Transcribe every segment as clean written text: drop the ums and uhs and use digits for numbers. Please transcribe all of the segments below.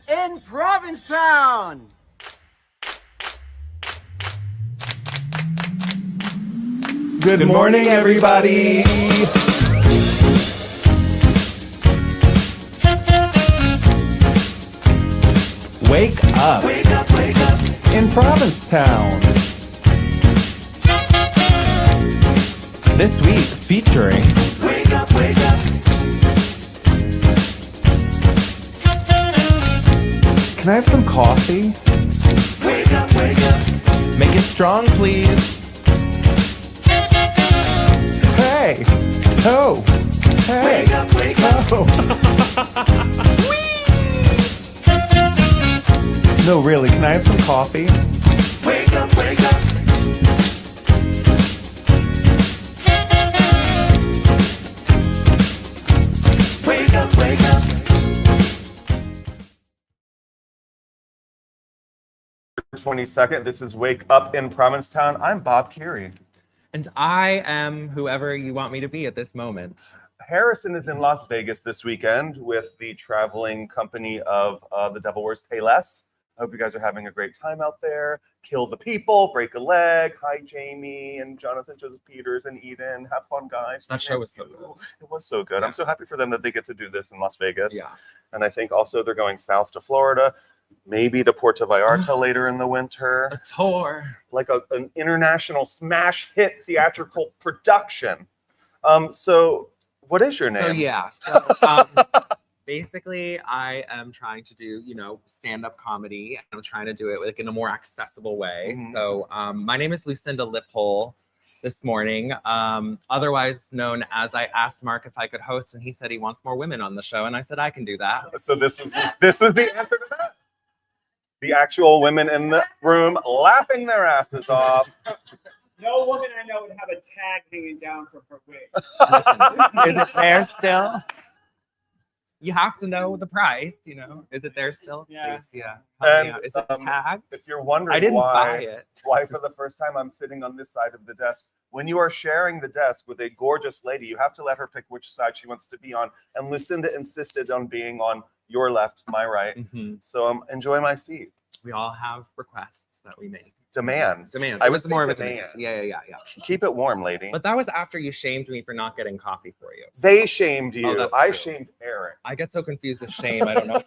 in Provincetown. Good morning, everybody. Wake up. Wake up, wake up. In Provincetown. This week featuring Wake up, wake up. Can I have some coffee? Wake up, wake up. Make it strong, please. Hey. Oh. Hey. Wake up, wake up. Oh. No, really, can I have some coffee? Wake up, wake up. Wake up, wake up. 22nd, this is Wake Up in Provincetown. I'm Bob Keary. And I am whoever you want me to be at this moment. Harrison is in Las Vegas this weekend with the traveling company of The Devil Wears Payless. I hope you guys are having a great time out there. Kill the people, break a leg. Hi, Jamie and Jonathan Joseph Peters and Eden. Have fun, guys. That show was so good. It was so good. Yeah. I'm so happy for them that they get to do this in Las Vegas. Yeah. And I think also they're going south to Florida, maybe to Puerto Vallarta later in the winter. A tour. Like an international smash hit theatrical production. So what is your name? Basically, I am trying to do, stand-up comedy. And I'm trying to do it in a more accessible way. Mhm. So my name is Lucinda Liphole this morning, otherwise known as I asked Marc if I could host, and he said he wants more women on the show, and I said I can do that. So this was the answer to that? The actual women in the room laughing their asses off. No woman I know would have a tag hanging down from her wig. Listen, is it there still? You have to know the price, Is it there still? Yeah. Please, yeah. And, Is it tag? If you're wondering I didn't buy it. why for the first time I'm sitting on this side of the desk, when you are sharing the desk with a gorgeous lady, you have to let her pick which side she wants to be on. And Lucinda insisted on being on your left, my right. Mm-hmm. So enjoy my seat. We all have requests that we make. Demands. Demands. I It would was more of a demand. demand. Yeah. Keep it warm, lady. But that was after you shamed me for not getting coffee for you. They shamed you. that's I true. shamed Eric. I get so confused with shame. I don't know.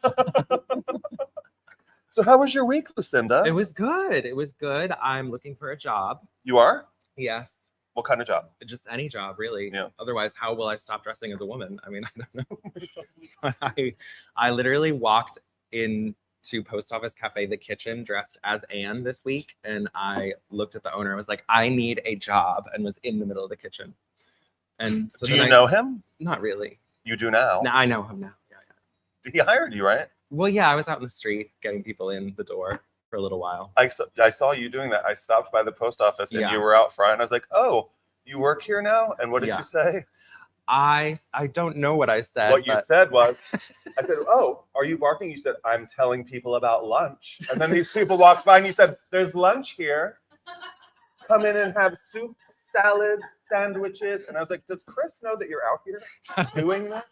So how was your week, Lucinda? It was good. It was good. I'm looking for a job. You are? Yes. What kind of job? Just any job, really. Yeah. Otherwise, how will I stop dressing as a woman? I mean, I don't know. I literally walked in to Post Office Cafe, the kitchen, dressed as Anne this week. And I looked at the owner. I was like, I need a job, and was in the middle of the kitchen. And so do you know him? Not really. You do now. No, I know him now. Yeah. He hired you, right? Well, yeah, I was out in the street getting people in the door for a little while. I saw you doing that. I stopped by the post office and Yeah. you were out front. And I was like, oh, you work here now? And what did Yeah. you say? I don't know what I said. What you said was, I said, oh, are you barking? You said, I'm telling people about lunch. And then these people walked by and you said, there's lunch here. Come in and have soup, salads, sandwiches. And I was like, does Chris know that you're out here doing that?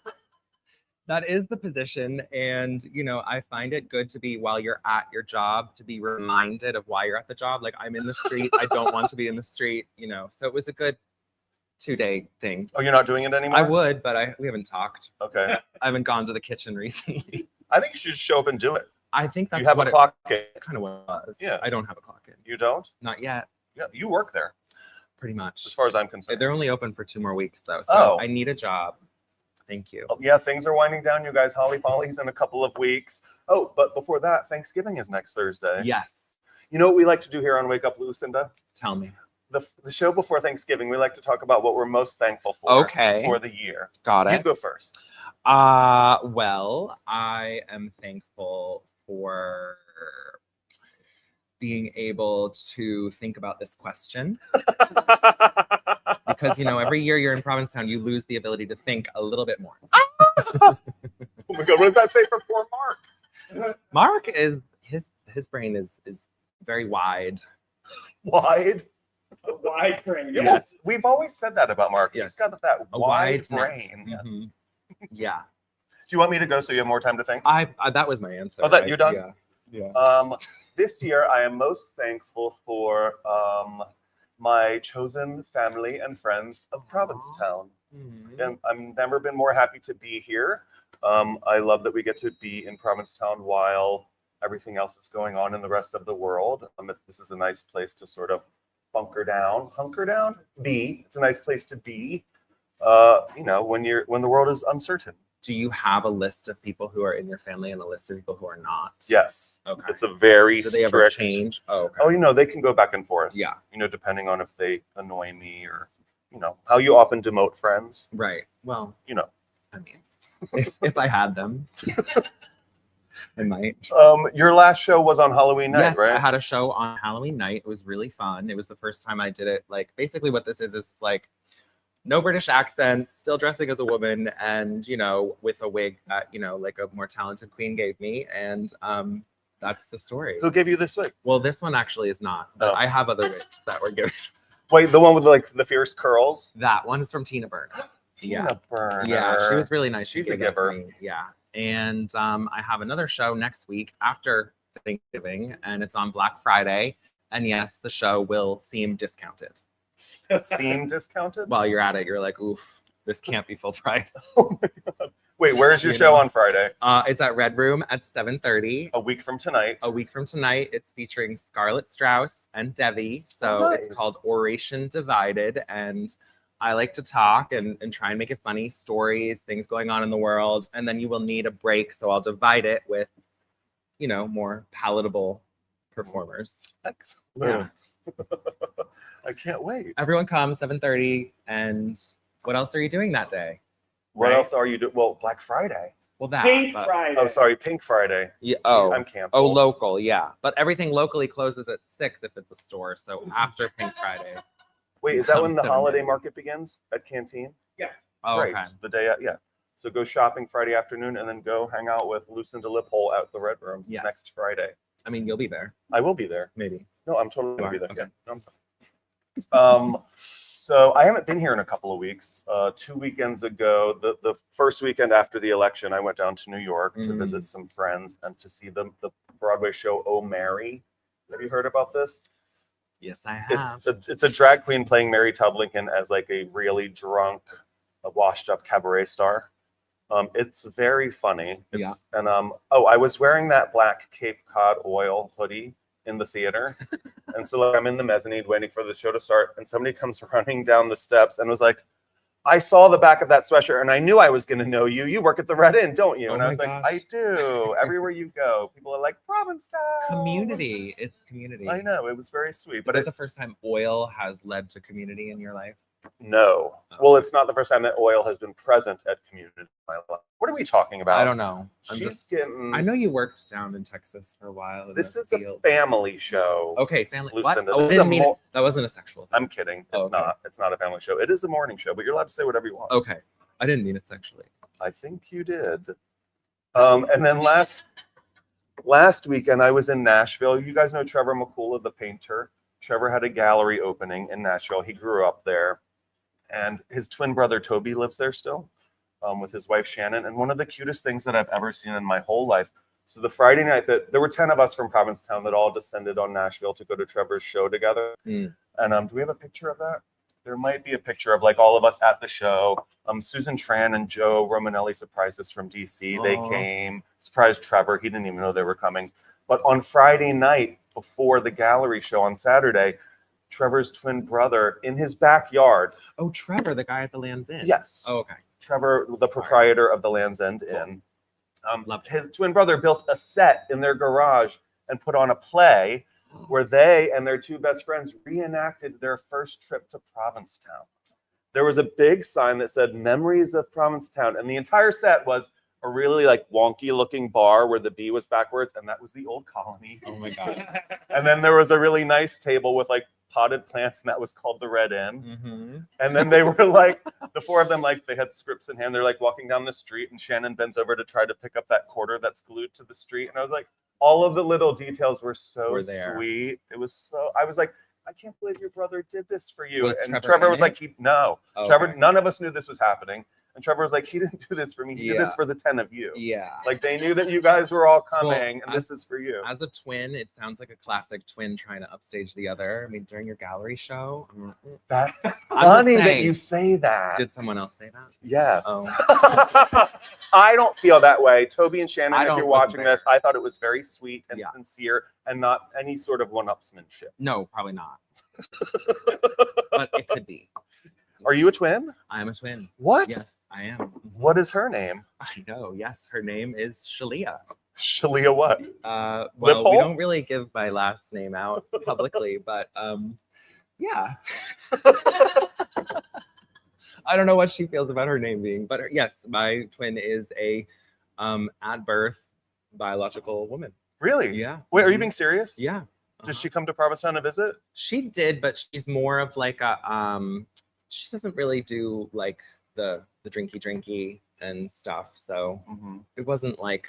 That is the position. And, I find it good to be, while you're at your job, to be reminded of why you're at the job. Like, I'm in the street. I don't want to be in the street, So it was a good 2-day thing. Oh, you're not doing it anymore? I would, but we haven't talked. Okay. I haven't gone to the kitchen recently. I think you should just show up and do it. I think that's you have what a clock in. it kind of was. Yeah. I don't have a clock in. You don't? Not yet. Yeah, you work there, Pretty much. as far as I'm concerned. They're only open for 2 more weeks, though. So Oh. I need a job. Thank you. Yeah, things are winding down, you guys. Holly Folly's in a couple of weeks. Oh, but before that, Thanksgiving is next Thursday. Yes. You know what we like to do here on Wake Up Lucinda? Tell me. The show before Thanksgiving, we like to talk about what we're most thankful for Okay. for the year. Got You it. go first. Well, I am thankful for being able to think about this question. Because, every year you're in Provincetown, you lose the ability to think a little bit more. Oh my God, what does that say for poor Marc? Marc is, his brain is very wide. Wide? A wide brain. Yes. We've always said that about Marc. Yes. He's got that A wide wide net. brain. Mhm. Yeah. you want me to go so you have more time to think? I that was my answer. Oh, that you're done? Yeah. This year, I am most thankful for my chosen family and friends of Provincetown. And I've never been more happy to be here. I love that we get to be in Provincetown while everything else is going on in the rest of the world. This is a nice place to sort of hunker down, be. It's a nice place to be, when the world is uncertain. Do you have a list of people who are in your family and a list of people who are not? Yes. Okay. It's a very Do they strict. ever change? Oh, okay. Oh, they can go back and forth. Yeah. Depending on if they annoy me or, how you often demote friends. Right. Well, You know. I mean, if I had them, I might. Your last show was on Halloween night, Yes, right? I had a show on Halloween night. It was really fun. It was the first time I did it. Like, basically what this is like no British accent, still dressing as a woman, and, with a wig that, like a more talented queen gave me. And that's the story. Who gave you this wig? Well, this one actually is not, but Oh. I have other wigs that were given. Wait, the one with like the fierce curls? That one is from Tina Burner. Tina Burner. Yeah, she was really nice. She's She a gave that to giver. me. Yeah. And I have another show next week after Thanksgiving, and it's on Black Friday. And yes, the show will seem discounted. Seem discounted? While you're at it, you're like, oof, this can't be full price. Oh my God. Wait, where's your You show know. on Friday? It's at Red Room at 7:30. A week from tonight. A week from tonight, it's featuring Scarlett Strauss and Devi. So Oh, nice. it's called Oration Divided. And I like to talk and try and make it funny, stories, things going on in the world. And then you will need a break. So I'll divide it with, more palatable performers. Excellent. I can't wait. Everyone come 7:30. And what else are you doing that day? What Right? else are you doing? Well, Black Friday. Well, that. Pink but- Friday. Oh, sorry, Pink Friday. Yeah, oh, I'm canceled. oh, local, yeah. But everything locally closes at 6 if it's a store. So after Pink Friday. Wait, is that when the 7:30. holiday market begins at Canteen? Yes. Oh, Great. okay. The day, yeah. So go shopping Friday afternoon and then go hang out with Lucinda Liphole at the Red Room Yes. next Friday. I mean, you'll be there, I will be there. maybe. No, I'm totally gonna be You there. are? Okay. Yeah, no, I'm fine. So I haven't been here in a couple of weeks. 2 weekends ago, the first weekend after the election, I went down to New York to visit some friends and to see the Broadway show Oh Mary. Have you heard about this? Yes, I have. It's a drag queen playing Mary Todd Lincoln as like a really drunk, washed up cabaret star. It's very funny. Yeah. And I was wearing that black Cape Cod oil hoodie in the theater. And so like I'm in the mezzanine waiting for the show to start, and somebody comes running down the steps and was like, I saw the back of that sweatshirt and I knew I was gonna know you. You work at the Red Inn, don't you? Oh and I my was like, gosh. I do. Everywhere you go, people are like, Provincetown. Community. It's community. I know, it was very sweet. But But is it the first time oil has led to community in your life? no. Oh. Well, it's not the first time that oil has been present at community in my life. What are we talking about? I don't know. She's getting. I know you worked down in Texas for a while. In This the is a field. family show. Okay, family. What? Lucinda, Oh, I this is didn't a mean mo- it. That wasn't a sexual thing. I'm kidding. It's Oh, okay. not. It's not a family show. It is a morning show, but you're allowed to say whatever you want. Okay. I didn't mean it sexually. I think you did. And then last weekend I was in Nashville. You guys know Trevor McCullough, the painter. Trevor had a gallery opening in Nashville. He grew up there, and his twin brother Toby lives there still, with his wife Shannon. And one of the cutest things that I've ever seen in my whole life. So the Friday night that there were 10 of us from Provincetown that all descended on Nashville to go to Trevor's show together. Mm. And do we have a picture of that? There might be a picture of like all of us at the show. Susan Tran and Joe Romanelli surprised us from DC. They Aw. came, surprised Trevor. He didn't even know they were coming. But on Friday night before the gallery show on Saturday, Trevor's twin brother in his backyard. Oh, Trevor, the guy at the Land's End. Yes. Oh, okay. Trevor, the proprietor of the Land's End Inn. Loved it. His twin brother built a set in their garage and put on a play where they and their two best friends reenacted their first trip to Provincetown. There was a big sign that said Memories of Provincetown, and the entire set was a really like wonky looking bar where the B was backwards, and that was the old colony. Oh my God. And then there was a really nice table with like potted plants, and that was called the Red Inn. Mm-hmm. And then they were like, the four of them, like they had scripts in hand. They're like walking down the street, and Shannon bends over to try to pick up that quarter that's glued to the street. And I was like, all of the little details were so Were there. sweet. It was so, I was like, I can't believe your brother did this for you. Was and Trevor Trevor in was it? like, no. Oh, Trevor, okay. none of us knew this was happening. And Trevor was like, he didn't do this for me. He did this for the 10 of you. Yeah. Like they knew that you guys were all coming, and as- this is for you. As a twin, it sounds like a classic twin trying to upstage the other. I mean, during your gallery show. That's I'm funny just that saying. you say that. Did someone else say that? Yes. Oh. I don't feel that way. Toby and Shannon, I if don't- you're wasn't watching there. this, I thought it was very sweet and Yeah. sincere and not any sort of one-upsmanship. No, probably not. But it could be. Are you a twin? I'm a twin. What? Yes, I am. What is her name? I know. Yes, her name is Shalia. Shalia what? Well, Lip-hole? we don't really give my last name out publicly, but yeah. I don't know what she feels about her name being, but yes, my twin is a at birth biological woman. Really? Yeah. Wait, are you Mhm. being serious? Yeah. Does she come to Provincetown to visit? She did, but she's more of like a she doesn't really do like the drinky and stuff. So it wasn't like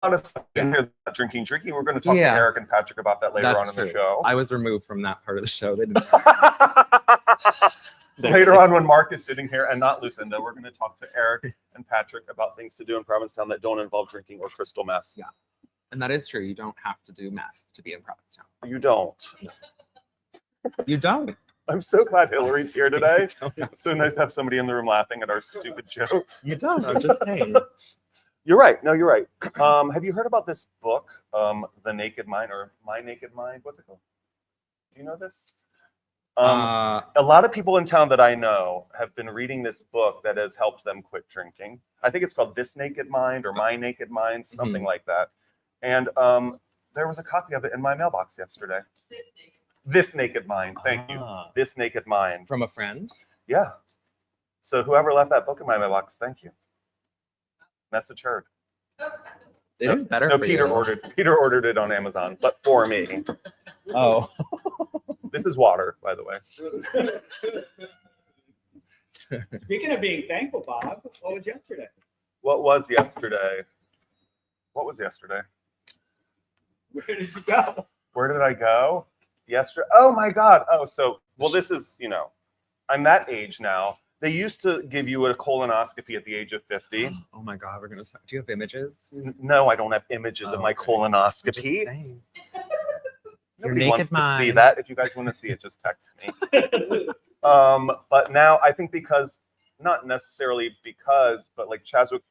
Honestly, in here, drinking. We're going to talk to Yeah. Eric and Patrick about that later That's on in the true. show. I was removed from that part of the show. They didn't Later on, when Marc is sitting here and not Lucinda, we're going to talk to Eric and Patrick about things to do in Provincetown that don't involve drinking or crystal meth. Yeah. And that is true. You don't have to do meth to be in Provincetown. You don't. You don't. I'm so glad Hilary's here today. You don't. It's so nice to have somebody in the room laughing at our stupid jokes. You don't. I'm just saying. You're right. No, you're right. Have you heard about this book, The Naked Mind or My Naked Mind? What's it called? Do you know this? A lot of people in town that I know have been reading this book that has helped them quit drinking. I think it's called This Naked Mind or My Naked Mind, something like that. And there was a copy of it in my mailbox yesterday. This Naked Mind. Thank you. This Naked Mind. From a friend? Yeah. So whoever left that book in my mailbox, thank you. Message heard. It is better No, for Peter you. ordered it on Amazon, but for me. Oh. This is water, by the way. Speaking of being thankful, Bob, what was yesterday? What was yesterday? What was yesterday? Where did you go? Where did I go? Yesterday. Oh my God. Oh, so, well, this is, I'm that age now. They used to give you a colonoscopy at the age of 50. Oh my God, we're gonna talk. Do you have images? No, I don't have images of my Okay. colonoscopy. Your Nobody naked wants to see mind. that. If you guys want to see it, just text me. But now I think because, not necessarily because, but like Chadwick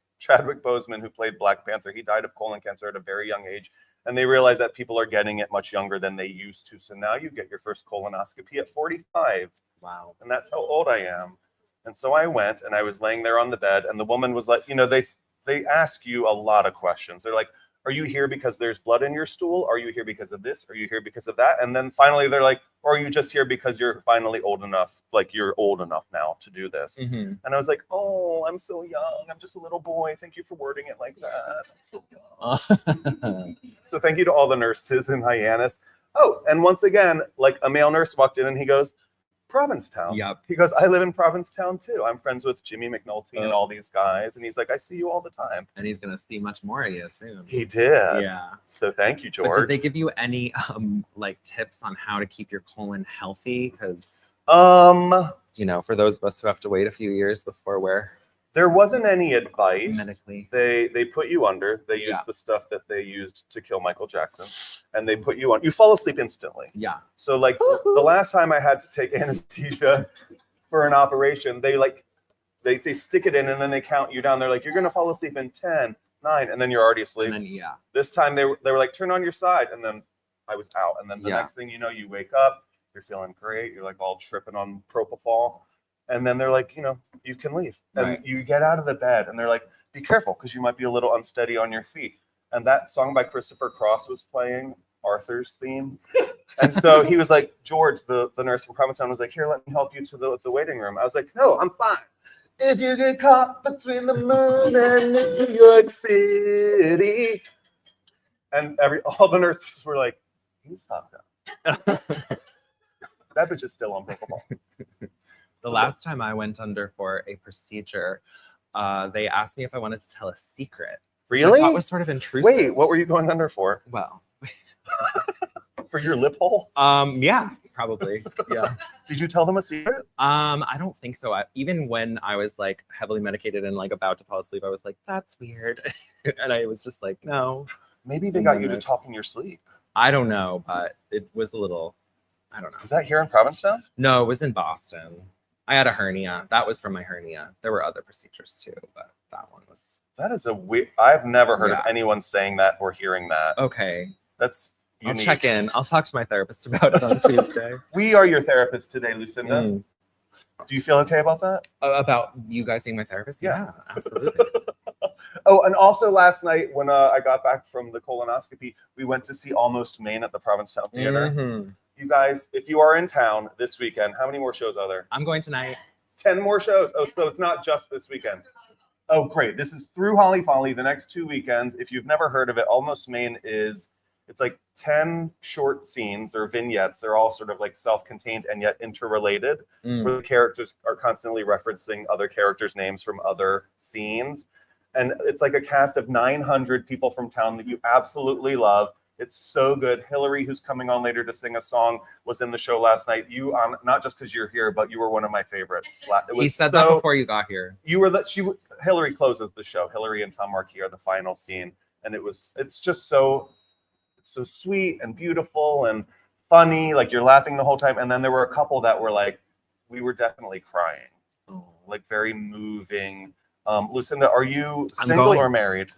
Boseman, who played Black Panther, he died of colon cancer at a very young age. And they realize that people are getting it much younger than they used to. So now you get your first colonoscopy at 45. Wow. And that's how old I am. And so I went and I was laying there on the bed and the woman was like, they ask you a lot of questions. They're like, are you here because there's blood in your stool? Are you here because of this? Are you here because of that? And then finally they're like, or are you just here because you're finally old enough? Like you're old enough now to do this. Mm-hmm. And I was like, oh, I'm so young. I'm just a little boy. Thank you for wording it like that. So thank you to all the nurses in Hyannis. Oh, and once again, like a male nurse walked in and he goes, Provincetown. Yep. He goes, I live in Provincetown too. I'm friends with Jimmy McNulty and all these guys. And he's like, I see you all the time. And he's gonna see much more of you soon. He did. Yeah. So thank you, But George. did they give you any like tips on how to keep your colon healthy? Because for those of us who have to wait a few years before we're there wasn't any advice. medically. They put you under. They used Yeah. the stuff that they used to kill Michael Jackson. And they put you on. You fall asleep instantly. Yeah. So like the last time I had to take anesthesia for an operation, they stick it in and then they count you down. They're like, you're gonna fall asleep in 10, 9, and then you're already asleep. And then yeah. This time they were like, turn on your side, and then I was out. And then the next thing you know, you wake up, you're feeling great, you're like all tripping on propofol, and then they're like, you can leave. And Right. you get out of the bed, and they're like, be careful because you might be a little unsteady on your feet. And that song by Christopher Cross was playing, Arthur's theme. And so he was like, George, the nurse from Provincetown was like, here, let me help you to the waiting room. I was like, no, I'm fine. If you get caught between the moon and New York City. And all the nurses were like, he's fucked up. That bitch is still on propofol. The last time I went under for a procedure, they asked me if I wanted to tell a secret. which Really? I thought was sort of intrusive. Wait, what were you going under for? Well, For your lip hole? yeah, probably. Yeah. Did you tell them a secret? I don't think so. Even when I was like heavily medicated and like about to fall asleep, I was like, that's weird. And I was just like, no. Maybe they got you to talk in your sleep. I don't know, but it was a little, I don't know. Is that here in Provincetown? No, it was in Boston. I had a hernia. That was from my hernia. There were other procedures too, but that one was. That is a weird. I've never heard of anyone saying that or hearing that. Okay. That's unique. I'll check in. I'll talk to my therapist about it on Tuesday. We are your therapist today, Lucinda. Do you feel okay about that? About you guys being my therapist? Yeah, absolutely. Oh, and also last night when I got back from the colonoscopy, we went to see Almost Maine at the Provincetown Theater. Mm-hmm. You guys, if you are in town this weekend, how many more shows are there? I'm going tonight. 10 more shows. Oh, so it's not just this weekend. Oh, great. This is through Holly Folly, the next 2 weekends. If you've never heard of it, Almost Maine it's like 10 short scenes or vignettes. They're all sort of like self-contained and yet interrelated, where the characters are constantly referencing other characters' names from other scenes. And it's like a cast of 900 people from town that you absolutely love. It's so good. Hilary, who's coming on later to sing a song, was in the show last night. You, not just because you're here, but you were one of my favorites. He said that before you got here. You were Hilary closes the show. Hilary and Tamar are the final scene, and it's just so sweet and beautiful and funny. Like you're laughing the whole time. And then there were a couple that were like, we were definitely crying, like very moving. Lucinda, are you single or married?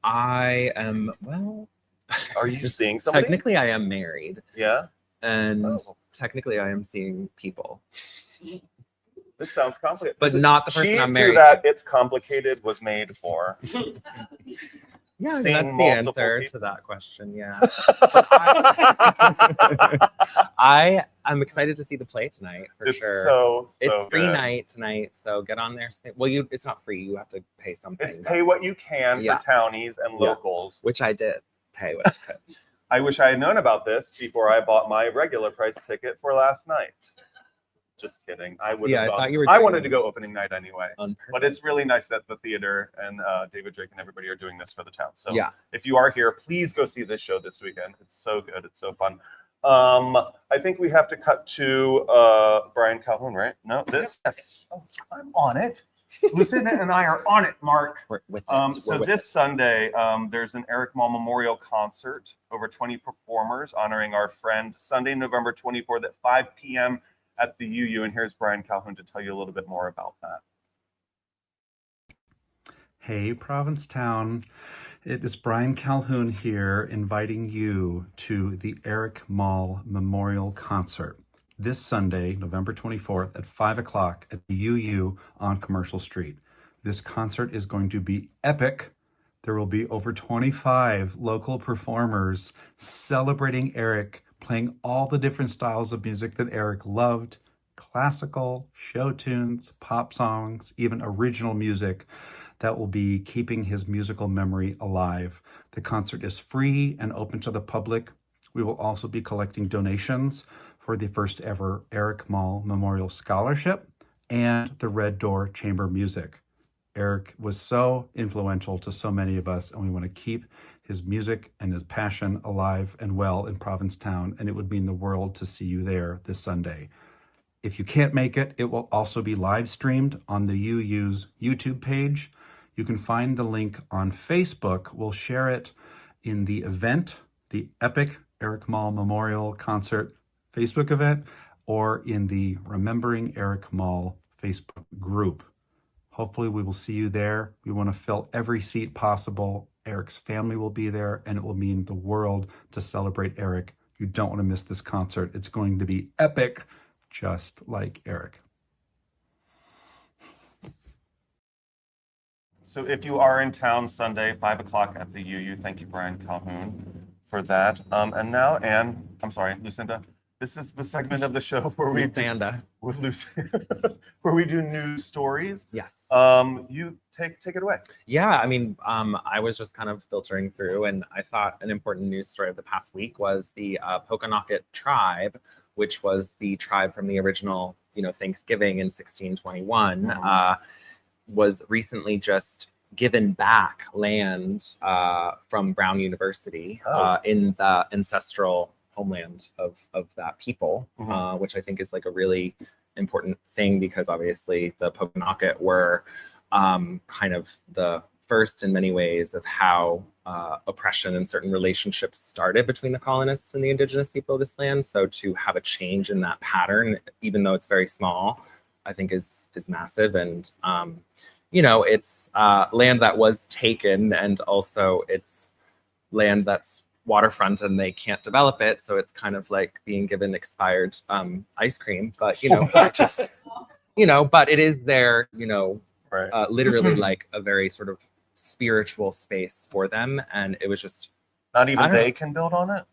I am, well. Are you seeing somebody? Technically, I am married. Yeah? And technically, I am seeing people. This sounds complicated. But not the person I'm married to. It's Complicated was made for. Yeah, I mean, that's the answer to that question, yeah. I am excited to see the play tonight, for sure. It's free night tonight, so get on there. Well, it's not free. You have to pay something. It's pay what you can for townies and locals. Which I did. Pay what I could. I wish I had known about this before I bought my regular price ticket for last night. Just kidding. I would have gone. I wanted to go opening night anyway. But it's really nice that the theater and David Drake and everybody are doing this for the town. So if you are here, please go see this show this weekend. It's so good. It's so fun. I think we have to cut to Brian Calhoun, right? No, this. Yes. Oh, I'm on it. Lucinda and I are on it, Marc. This Sunday, there's an Eric Mall Memorial Concert, over 20 performers honoring our friend. Sunday, November 24th at 5 p.m. at the UU. And here's Brian Calhoun to tell you a little bit more about that. Hey, Provincetown. It is Brian Calhoun here, inviting you to the Eric Mall Memorial Concert. This Sunday, November 24th at 5 o'clock at the UU on Commercial Street. This concert is going to be epic. There will be over 25 local performers celebrating Eric, playing all the different styles of music that Eric loved, classical, show tunes, pop songs, even original music that will be keeping his musical memory alive. The concert is free and open to the public. We will also be collecting donations for the first ever Eric Mall Memorial Scholarship and the Red Door Chamber Music. Eric was so influential to so many of us, and we want to keep his music and his passion alive and well in Provincetown, and it would mean the world to see you there this Sunday. If you can't make it, it will also be live streamed on the UU's YouTube page. You can find the link on Facebook. We'll share it in the event, the Epic Eric Mall Memorial Concert Facebook event, or in the Remembering Eric Mall Facebook group. Hopefully we will see you there. We want to fill every seat possible. Eric's family will be there, and it will mean the world to celebrate Eric. You don't want to miss this concert. It's going to be epic, just like Eric. So if you are in town Sunday, 5 o'clock at the UU, thank you, Brian Calhoun, for that. And now, Lucinda, this is the segment of the show where we where we do news stories. Yes. You take it away. Yeah, I mean, I was just kind of filtering through, and I thought an important news story of the past week was the Pokanoket tribe, which was the tribe from the original, Thanksgiving in 1621, was recently just given back land from Brown University in the ancestral homeland of that people, which I think is like a really important thing, because obviously the Pokanoket were kind of the first in many ways of how oppression and certain relationships started between the colonists and the indigenous people of this land. So to have a change in that pattern, even though it's very small, I think is massive. And you know, it's land that was taken, and also it's land that's waterfront and they can't develop it, so it's kind of like being given expired ice cream. But you know, just, you know, but it is there, you know, Right. Literally like a very sort of spiritual space for them. And it was just, Not even they can build on it?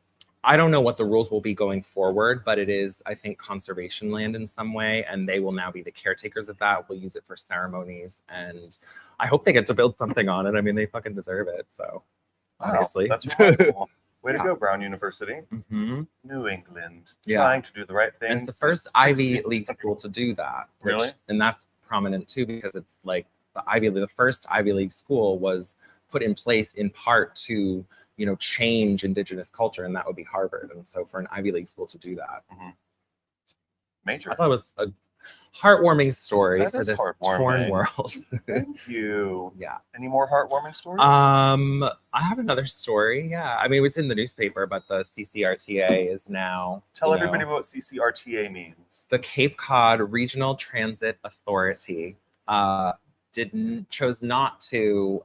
I don't know what the rules will be going forward, but it is, I think, conservation land in some way, and they will now be the caretakers of that. We'll use it for ceremonies, and I hope they get to build something on it. I mean, they fucking deserve it, so obviously. Wow, that's really cool. Way to Yeah. go, Brown University. Mhm. New England, Yeah. trying to do the right thing. And it's the first Ivy League school to do that. Really? And that's prominent too, because it's like the first Ivy League school was put in place in part to, you know, change indigenous culture, and that would be Harvard. And so for an Ivy League school to do that, Major. I thought it was a heartwarming story That for is this heartwarming. torn world. Thank you. Yeah. Any more heartwarming stories? I have another story. Yeah. I mean, it's in the newspaper, but the CCRTA is now, Tell you everybody know, what CCRTA means. the Cape Cod Regional Transit Authority chose not to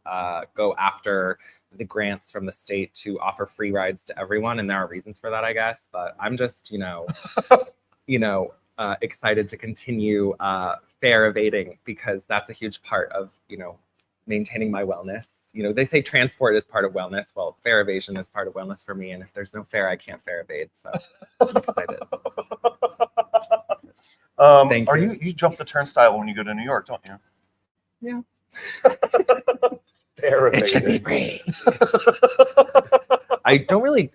go after the grants from the state to offer free rides to everyone, and there are reasons for that, I guess. But I'm just, you know, excited to continue fare evading, because that's a huge part of, you know, maintaining my wellness. You know, they say transport is part of wellness. Well, fare evasion is part of wellness for me, and if there's no fare, I can't fare evade. So I'm excited. Thank you. You jump the turnstile when you go to New York, don't you? Yeah. Fare It should be evading. free.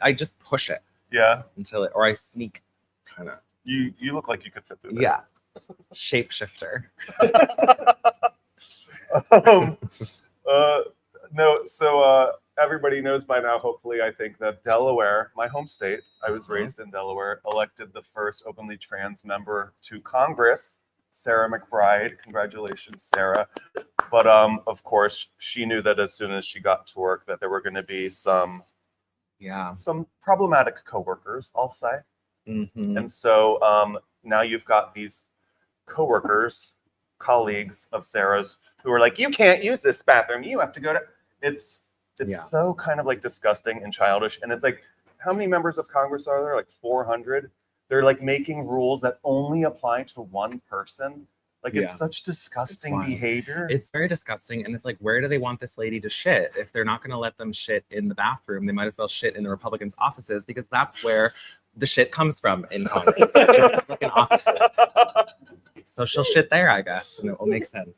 I just push it Yeah. until it, or I sneak, kind of. You look like you could fit through there. Yeah. Shapeshifter. No, so everybody knows by now, hopefully, I think, that Delaware, my home state, I was raised in Delaware, elected the first openly trans member to Congress, Sarah McBride. Congratulations, Sarah. But of course, she knew that as soon as she got to work that there were going to be some problematic coworkers, I'll say. Mm-hmm. And so now you've got these coworkers, colleagues of Sarah's, who are like, you can't use this bathroom. You have to go to. It's so kind of like disgusting and childish. And it's like, how many members of Congress are there? Like 400. They're like making rules that only apply to one person. Like, it's such disgusting behavior. It's very disgusting. And it's like, where do they want this lady to shit? If they're not going to let them shit in the bathroom, they might as well shit in the Republicans' offices, because that's where the shit comes from in Congress. Republican offices. So she'll shit there, I guess, and it will make sense.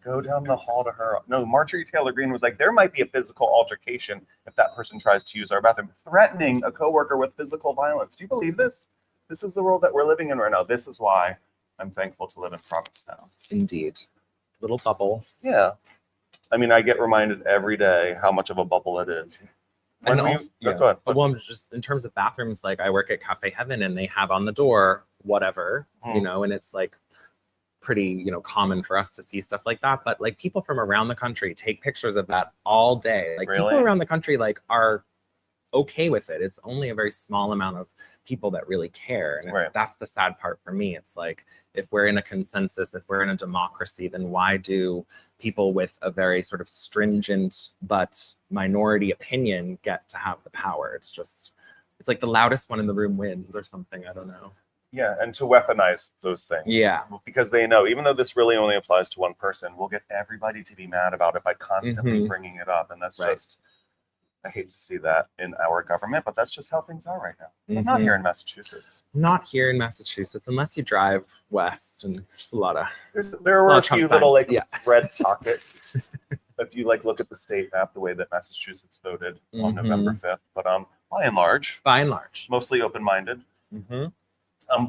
Go down the hall to her. No, Marjorie Taylor Greene was like, there might be a physical altercation if that person tries to use our bathroom, threatening a coworker with physical violence. Do you believe this? This is the world that we're living in right now. This is why I'm thankful to live in Provincetown. Indeed. Little bubble. Yeah. I mean, I get reminded every day how much of a bubble it is. And Go ahead. Well, just in terms of bathrooms, like I work at Cafe Heaven, and they have on the door whatever, you know, and it's like pretty, you know, common for us to see stuff like that. But like people from around the country take pictures of that all day. Like people around the country like are okay with it. It's only a very small amount of people that really care, and that's the sad part for me. It's like, if we're in a consensus, if we're in a democracy, then why do people with a very sort of stringent but minority opinion get to have the power? It's just, it's like the loudest one in the room wins or something. I don't know. Yeah, and to weaponize those things. Yeah. Because they know, even though this really only applies to one person, we'll get everybody to be mad about it by constantly bringing it up. And that's just, I hate to see that in our government, but that's just how things are right now. But not here in Massachusetts. Not here in Massachusetts, unless you drive west, and there's a lot of. There were a few little like red pockets. If you like look at the state map, the way that Massachusetts voted on November 5th, but by and large, mostly open-minded.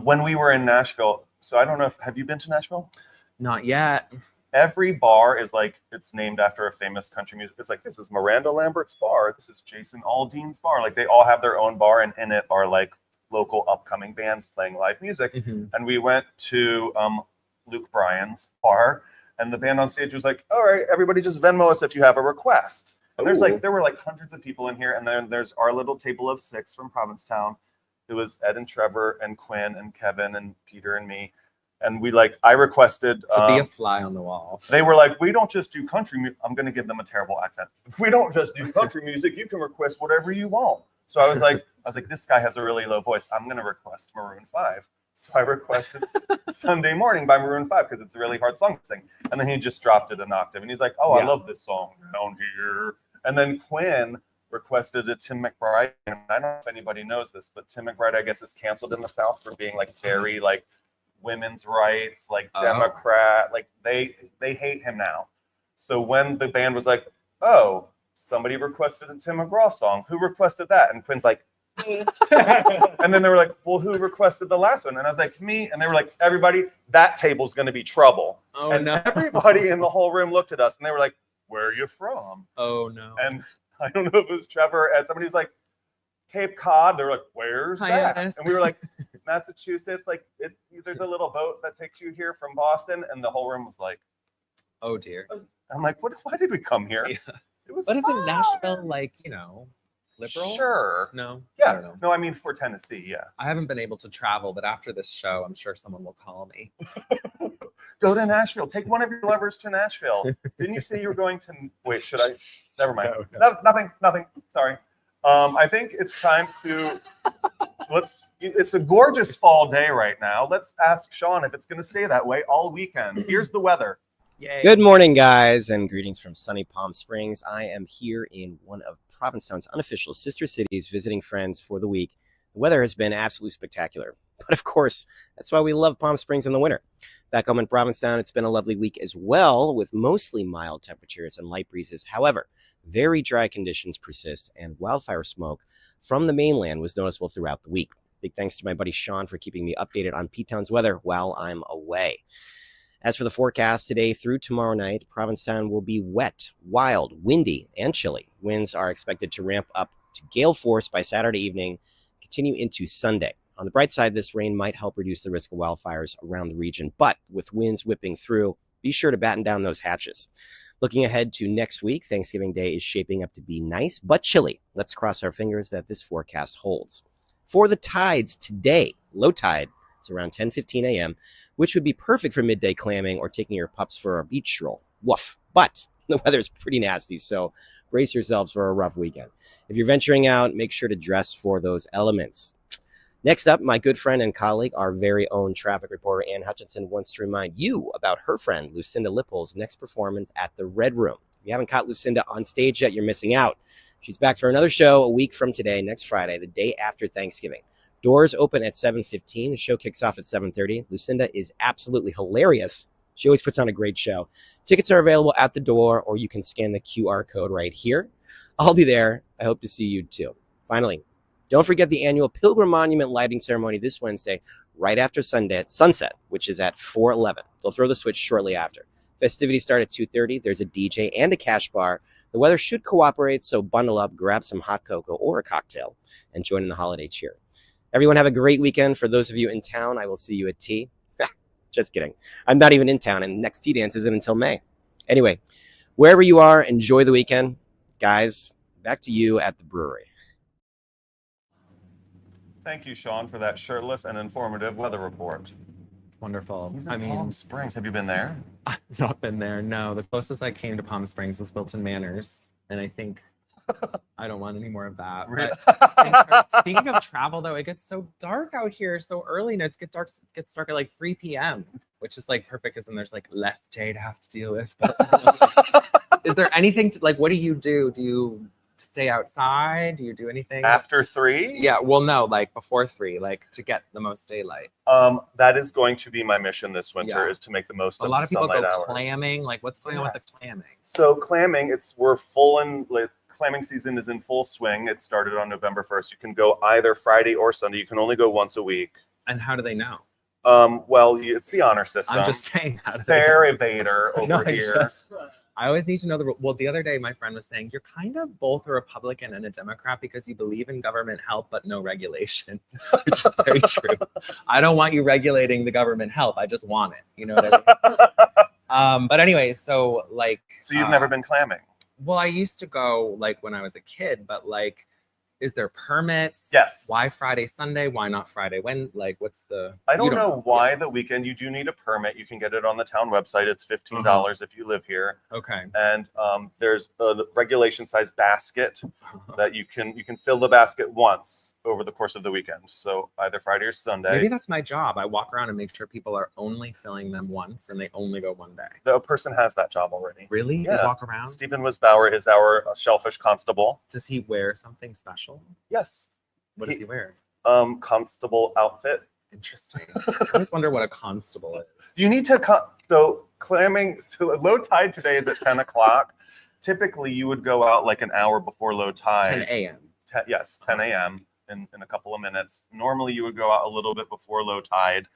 When we were in Nashville, so I don't know if have you been to Nashville? Not yet. every bar is like, it's named after a famous country music. It's like, this is Miranda Lambert's bar. This is Jason Aldean's bar. Like, they all have their own bar, and in it are like local upcoming bands playing live music. And we went to Luke Bryan's bar, and the band on stage was like, all right, everybody just Venmo us if you have a request. And there were like hundreds of people in here, and then there's our little table of 6 from Provincetown. It was Ed and Trevor and Quinn and Kevin and Peter and me. And I requested to be a fly on the wall. They were like, we don't just do country music. I'm going to give them a terrible accent. We don't just do country music. You can request whatever you want. So I was like, this guy has a really low voice. I'm going to request Maroon 5. So I requested Sunday Morning by Maroon 5 because it's a really hard song to sing. And then he just dropped it an octave. And he's like, I love this song down here. And then Quinn requested a Tim McBride. And I don't know if anybody knows this, but Tim McBride, I guess, is canceled in the South for being like very like women's rights, like Democrat. Like they hate him now. So when the band was like, oh, somebody requested a Tim McGraw song. Who requested that? And Quinn's like, and then they were like, well, who requested the last one? And I was like, me. And they were like, everybody, that table's going to be trouble. Oh, and no. Everybody in the whole room looked at us and they were like, where are you from? Oh, no. And I don't know if it was Trevor and somebody was like, Cape Cod. They were like, where's that? Yes. And we were like, Massachusetts. Like, there's a little boat that takes you here from Boston. And the whole room was like, oh, dear. I'm like, why did we come here? Yeah. It was But isn't fun. Nashville like, liberal? Sure. No. Yeah. I don't know. No, I mean, for Tennessee, yeah. I haven't been able to travel, but after this show, I'm sure someone will call me. Go to Nashville. Take one of your lovers to Nashville. Didn't you say you were going to? Wait, should I? Never mind. No. Nothing. Sorry. I think it's time to. It's a gorgeous fall day right now. Let's ask Sean if it's going to stay that way all weekend. Here's the weather. Yay. Good morning, guys, and greetings from sunny Palm Springs. I am here in one of Provincetown's unofficial sister cities, visiting friends for the week. The weather has been absolutely spectacular. But of course, that's why we love Palm Springs in the winter. Back home in Provincetown, it's been a lovely week as well, with mostly mild temperatures and light breezes. However, very dry conditions persist, and wildfire smoke from the mainland was noticeable throughout the week. Big thanks to my buddy Sean for keeping me updated on P-Town's weather while I'm away. As for the forecast today through tomorrow night, Provincetown will be wet, wild, windy, and chilly. Winds are expected to ramp up to gale force by Saturday evening, continue into Sunday. On the bright side, this rain might help reduce the risk of wildfires around the region, but with winds whipping through, be sure to batten down those hatches. Looking ahead to next week, Thanksgiving Day is shaping up to be nice but chilly. Let's cross our fingers that this forecast holds. For the tides today, low tide, it's around 10:15 a.m., which would be perfect for midday clamming or taking your pups for a beach stroll. Woof. But the weather's pretty nasty, so brace yourselves for a rough weekend. If you're venturing out, make sure to dress for those elements. Next up, my good friend and colleague, our very own traffic reporter, Ann Hutchinson, wants to remind you about her friend, Lucinda Lippol's next performance at the Red Room. If you haven't caught Lucinda on stage yet, you're missing out. She's back for another show a week from today, next Friday, the day after Thanksgiving. Doors open at 7:15. The show kicks off at 7:30. Lucinda is absolutely hilarious. She always puts on a great show. Tickets are available at the door, or you can scan the QR code right here. I'll be there. I hope to see you too. Finally, don't forget the annual Pilgrim Monument lighting ceremony this Wednesday, right after sunset, which is at 4:11. They'll throw the switch shortly after. Festivities start at 2:30. There's a DJ and a cash bar. The weather should cooperate, so bundle up, grab some hot cocoa or a cocktail, and join in the holiday cheer. Everyone have a great weekend. For those of you in town, I will see you at tea. Just kidding. I'm not even in town, and next tea dance isn't until May. Anyway, wherever you are, enjoy the weekend. Guys, back to you at the brewery. Thank you, Sean, for that shirtless and informative weather report. Wonderful. He's in Palm Springs. Have you been there? I've not been there. No, the closest I came to Palm Springs was Wilton Manors, and I think I don't want any more of that. Really? But speaking of travel, though, it gets so dark out here so early, and it gets dark at like 3 p.m., which is like perfect because then there's like less day to have to deal with. But, is there anything to like? What do you do? Do you stay outside? Do you do anything After 3? Yeah, well, no, like before 3, like to get the most daylight. That is going to be my mission this winter, Yeah. is to make the most A of lot the of people sunlight go hours. clamming. Like, what's going on with the clamming? So clamming, we're full in. Clamming season is in full swing. It started on November 1st. You can go either Friday or Sunday. You can only go once a week. And how do they know? Well, it's the honor system. I'm just saying that. Fair evader over No, here. I always need to know the rule. Well, the other day, my friend was saying, you're kind of both a Republican and a Democrat because you believe in government help, but no regulation, which is very true. I don't want you regulating the government help. I just want it. You know what I mean? But anyway, so like. So you've never been clamming? Well, I used to go like when I was a kid, but like, is there permits? Yes. Why Friday, Sunday? Why not Friday? When? Like, what's the? I don't know why the weekend. You do need a permit. You can get it on the town website. It's $15 if you live here. Okay. And there's a regulation size basket that you can fill the basket once over the course of the weekend. So either Friday or Sunday. Maybe that's my job. I walk around and make sure people are only filling them once and they only go one day. The person has that job already. Really? Yeah. You walk around? Stephen Wisbauer is our shellfish constable. Does he wear something special? Yes. What does he wear? Constable outfit. Interesting. I always wonder what a constable is. You need to so clamming. So low tide today is at 10 o'clock. Typically, you would go out like an hour before low tide. 10 a.m. Yes, 10 a.m. In a couple of minutes. Normally, you would go out a little bit before low tide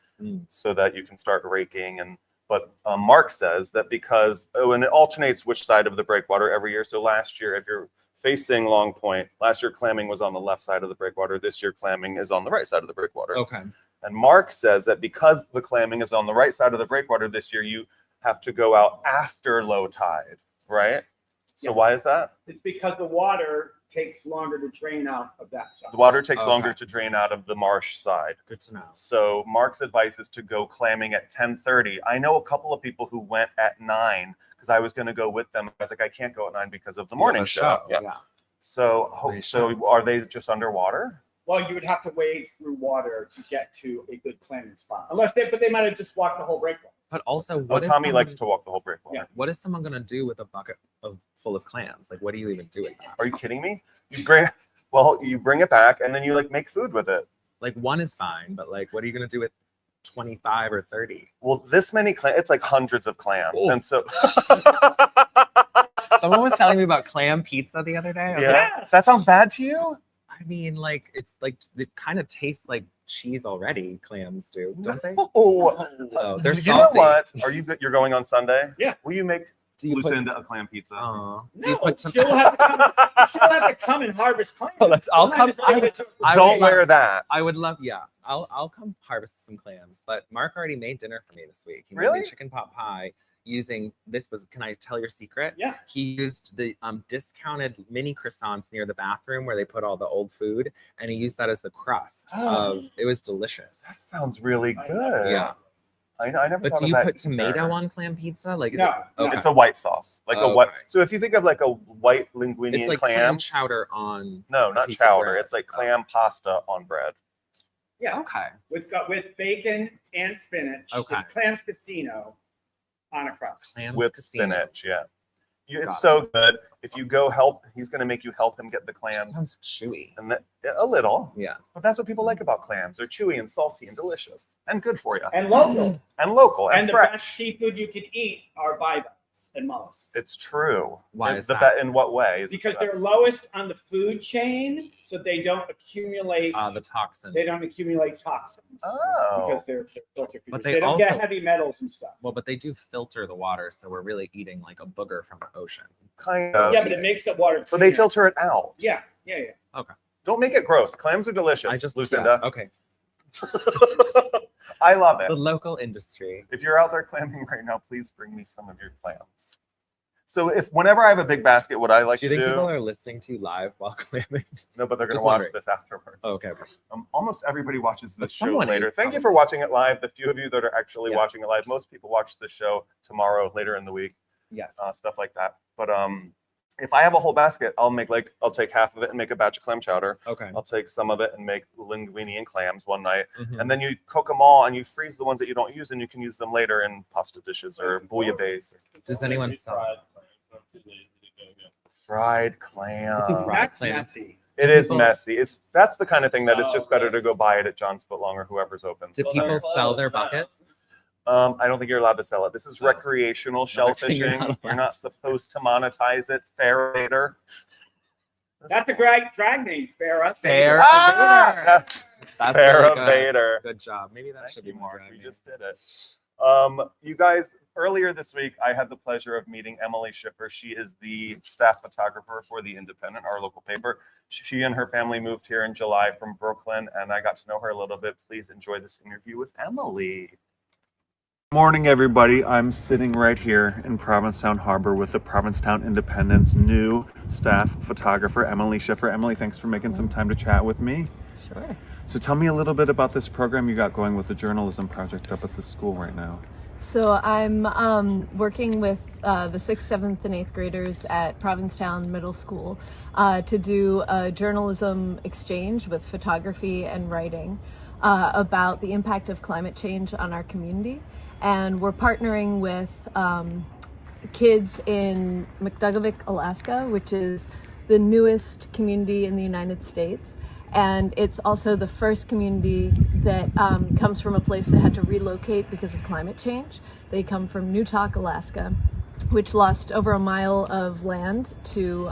so that you can start raking. But Marc says that because and it alternates which side of the breakwater every year. So last year, if you're facing Long Point, last year clamming was on the left side of the breakwater. This year clamming is on the right side of the breakwater. Okay. And Marc says that because the clamming is on the right side of the breakwater this year, you have to go out after low tide, right? So why is that? It's because the water takes longer to drain out of that side. The water takes longer to drain out of the marsh side. Good to know. So Marc's advice is to go clamming at 10:30. I know a couple of people who went at 9 because I was going to go with them. I was like, I can't go at 9 because of the morning show. Yeah. So are they just underwater? Well, you would have to wade through water to get to a good clamming spot, but they might have just walked the whole breakwater. But also, Tommy likes to walk the whole breakwater. Yeah. What is someone going to do with a bucket full of clams? Like, what do you even do with that? Are you kidding me? You bring it back and then you like make food with it. Like, one is fine, but like, what are you going to do with 25 or 30? Well, this many clams, it's like hundreds of clams. Oh. And so Someone was telling me about clam pizza the other day. yeah, that sounds bad to you? I mean, like, it's like, it kind of tastes like cheese already. Clams do, don't they? Oh, they're you know salty. what? You're going on Sunday? Yeah. Will you make Do you put, Lucinda a clam pizza? do you No, put some? she'll have to come and harvest clams. I'll come. Don't wear that. I would love, yeah. I'll come harvest some clams. But Marc already made dinner for me this week. He made Really? me chicken pot pie using can I tell your secret? Yeah. He used the discounted mini croissants near the bathroom where they put all the old food, and he used that as the crust it was delicious. That sounds really good. Yeah. I never But thought do of you that put tomato either. on clam pizza? Like, No, okay. It's a white sauce, like a Okay. white. So if you think of like a white linguine It's and like clam clams, chowder on. no, not piece of chowder. bread. It's like clam pasta on bread. Yeah, Okay. with bacon and spinach. Okay. It's Clams Casino on a crust. Clams With casino. spinach, yeah. Got It's it. so good. If you go help, he's going to make you help him get the clams. Sounds chewy. And a little. Yeah. But that's what people like about clams. They're chewy and salty and delicious and good for you. And local. And local and, And the fresh. best seafood you could eat are bivalves and mollusks. It's true. Why And is the that? In what way? Is it Because the they're lowest on the food chain, so they don't accumulate. The toxin. They don't accumulate toxins. Oh. Because they're filter feeders. But They they don't get also- heavy metals and stuff. Well, but they do filter the water, so we're really eating like a booger from the ocean. kind of? Yeah, but it makes the water. So they cleaner. filter it out. Yeah. Don't make it gross. Clams are delicious. I just Lucinda. yeah, okay. I love it. The local industry. If you're out there clamming right now, please bring me some of your clams. So whenever I have a big basket, what I like Do you to think do, people are listening to you live while clamming? no, but they're going Just to watch wondering. this afterwards. Oh, okay. Almost everybody watches But this show someone later. is Thank you probably- for watching it live. The few of you that are actually Yeah. watching it live, most people watch the show tomorrow, later in the week, Yes. stuff like that. But if I have a whole basket, I'll take half of it and make a batch of clam chowder. Okay. I'll take some of it and make linguine and clams one night. Mhm. And then you cook them all and you freeze the ones that you don't use and you can use them later in pasta dishes or bouillabaisse. Does anyone sell? Fried clam. Fried That's clams. messy. It is people- messy. That's the kind of thing that it's Oh, just better to go buy it at John's Footlong or whoever's open. Do people sell their bucket? I don't think you're allowed to sell it. This is Oh. recreational shellfishing. You're not You're not supposed to monetize it. Fair later. That's a great drag name, Farrah. Fair. Ah! That's really good. Vader. Good job. Maybe that Thank should you, be more Mark. We driving. just did it. You guys, earlier this week, I had the pleasure of meeting Emily Schiffer. She is the staff photographer for The Independent, our local paper. She and her family moved here in July from Brooklyn, and I got to know her a little bit. Please enjoy this interview with Emily. Morning, everybody. I'm sitting right here in Provincetown Harbor with the Provincetown Independent's new staff photographer, Emily Schiffer. Emily, thanks for making some time to chat with me. Sure. So tell me a little bit about this program you got going with the journalism project up at the school right now. So I'm working with the 6th, 7th, and 8th graders at Provincetown Middle School to do a journalism exchange with photography and writing about the impact of climate change on our community. And we're partnering with kids in McDougallvik, Alaska, which is the newest community in the United States. And it's also the first community that comes from a place that had to relocate because of climate change. They come from Newtok, Alaska, which lost over a mile of land to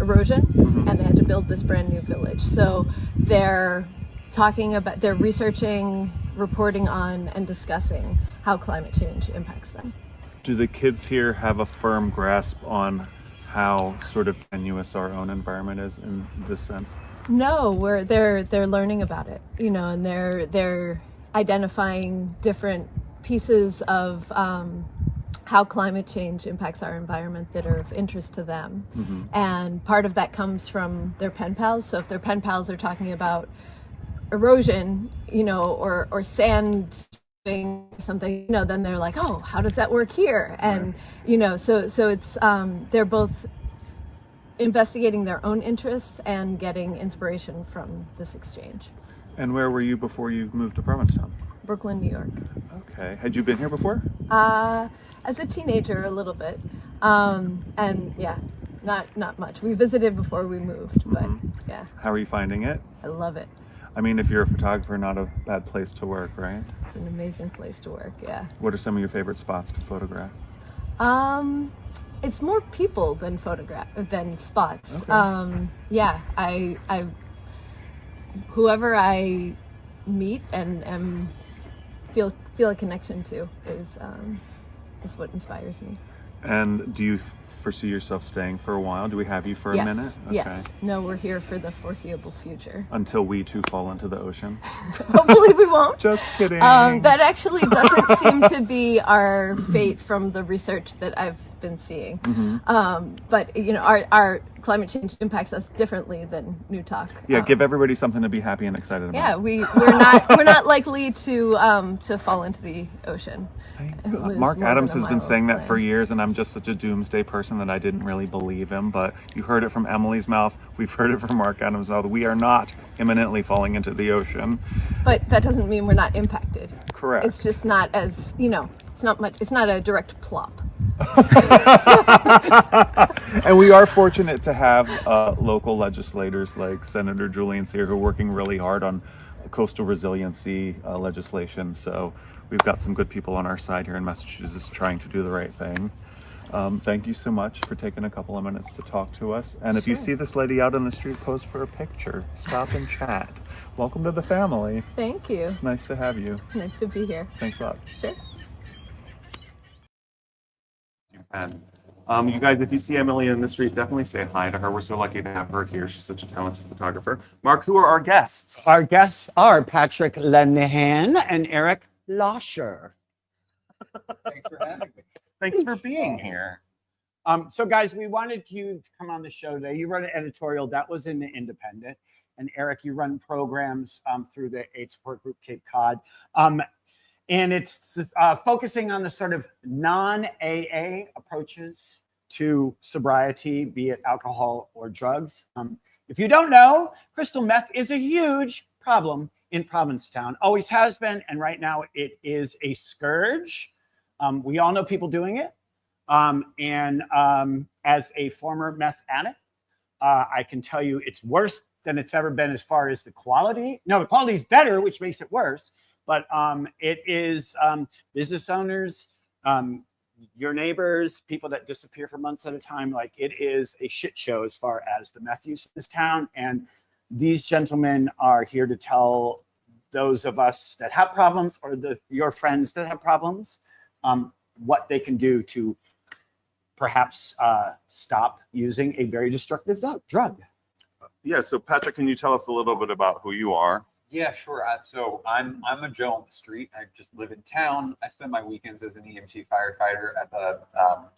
erosion, and they had to build this brand new village. So they're researching, reporting on, and discussing how climate change impacts them. Do the kids here have a firm grasp on how sort of tenuous our own environment is in this sense? No, they're learning about it, and they're identifying different pieces of how climate change impacts our environment that are of interest to them. And part of that comes from their pen pals. So if their pen pals are talking about erosion, or sand or something, then they're like, oh, how does that work here? And so it's they're both investigating their own interests and getting inspiration from this exchange. And where were you before you moved to Provincetown? Brooklyn, New York. Okay. Had you been here before? As a teenager, a little bit, and yeah, not much. We visited before we moved, but yeah. How are you finding it? I love it. I mean, if you're a photographer, not a bad place to work, right? It's an amazing place to work, yeah. What are some of your favorite spots to photograph? It's more people than spots. Okay. Yeah, I whoever I meet and feel a connection to is what inspires me. And do you foresee yourself staying for a while? Do we have you for a minute? Okay. Yes. No, we're here for the foreseeable future. Until we too fall into the ocean? Hopefully we won't. Just kidding. That actually doesn't seem to be our fate from the research that I've been seeing. But our climate change impacts us differently than Newtok. Yeah, give everybody something to be happy and excited about. Yeah, we're not likely to fall into the ocean. Marc Adams has been saying that for years, and I'm just such a doomsday person that I didn't really believe him. But you heard it from Emily's mouth. We've heard it from Marc Adams' mouth. We are not imminently falling into the ocean. But that doesn't mean we're not impacted. Correct. It's just not as it's not much. It's not a direct plop. And we are fortunate to have local legislators like Senator Julian Sear who are working really hard on coastal resiliency legislation. So we've got some good people on our side here in Massachusetts trying to do the right thing. Thank you so much for taking a couple of minutes to talk to us. And if you see this lady out on the street, pose for a picture. Stop and chat. Welcome to the family. Thank you. It's nice to have you. Nice to be here. Thanks a lot. Sure. And you guys, if you see Emily in the street, definitely say hi to her. We're so lucky to have her here. She's such a talented photographer. Marc, who are our guests? Our guests are Patrick Lenihan and Eric Loscher. Thanks for having me. Thanks for being here. So guys, we wanted you to come on the show today. You run an editorial that was in the Independent, and Eric, you run programs through the AIDS support group Cape Cod. And it's focusing on the sort of non-AA approaches to sobriety, be it alcohol or drugs. If you don't know, crystal meth is a huge problem in Provincetown. Always has been, and right now it is a scourge. We all know people doing it. And as a former meth addict, I can tell you it's worse than it's ever been as far as the quality. No, the quality is better, which makes it worse. But it is business owners, your neighbors, people that disappear for months at a time. Like, it is a shit show as far as the meth use in this town. And these gentlemen are here to tell those of us that have problems or your friends that have problems what they can do to perhaps stop using a very destructive drug. Yeah, so Patrick, can you tell us a little bit about who you are? Yeah, sure. So I'm a Joe on the street. I just live in town. I spend my weekends as an EMT firefighter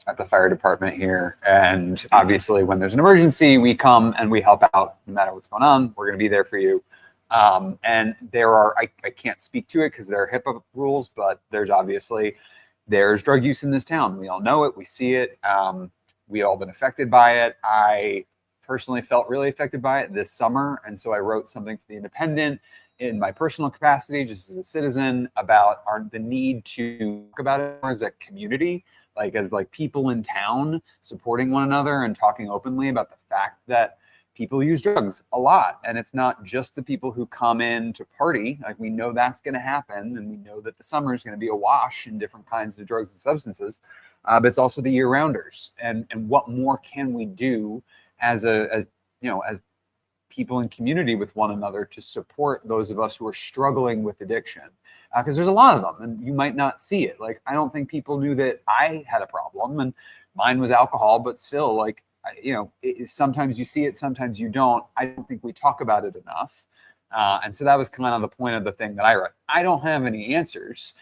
at the fire department here. And obviously, when there's an emergency, we come and we help out. No matter what's going on, we're going to be there for you. And there are I can't speak to it because there are HIPAA rules, but there's drug use in this town. We all know it. We see it. We all been affected by it. I personally felt really affected by it this summer, and so I wrote something for The Independent in my personal capacity, just as a citizen, about the need to talk about it as a community, as people in town supporting one another and talking openly about the fact that people use drugs a lot, and it's not just the people who come in to party. We know that's going to happen, and we know that the summer is going to be awash in different kinds of drugs and substances, but it's also the year-rounders. And what more can we do as people in community with one another to support those of us who are struggling with addiction? Because there's a lot of them, and you might not see it. I don't think people knew that I had a problem, and mine was alcohol, but still, sometimes you see it, sometimes you don't. I don't think we talk about it enough. And so that was kind of the point of the thing that I wrote. I don't have any answers.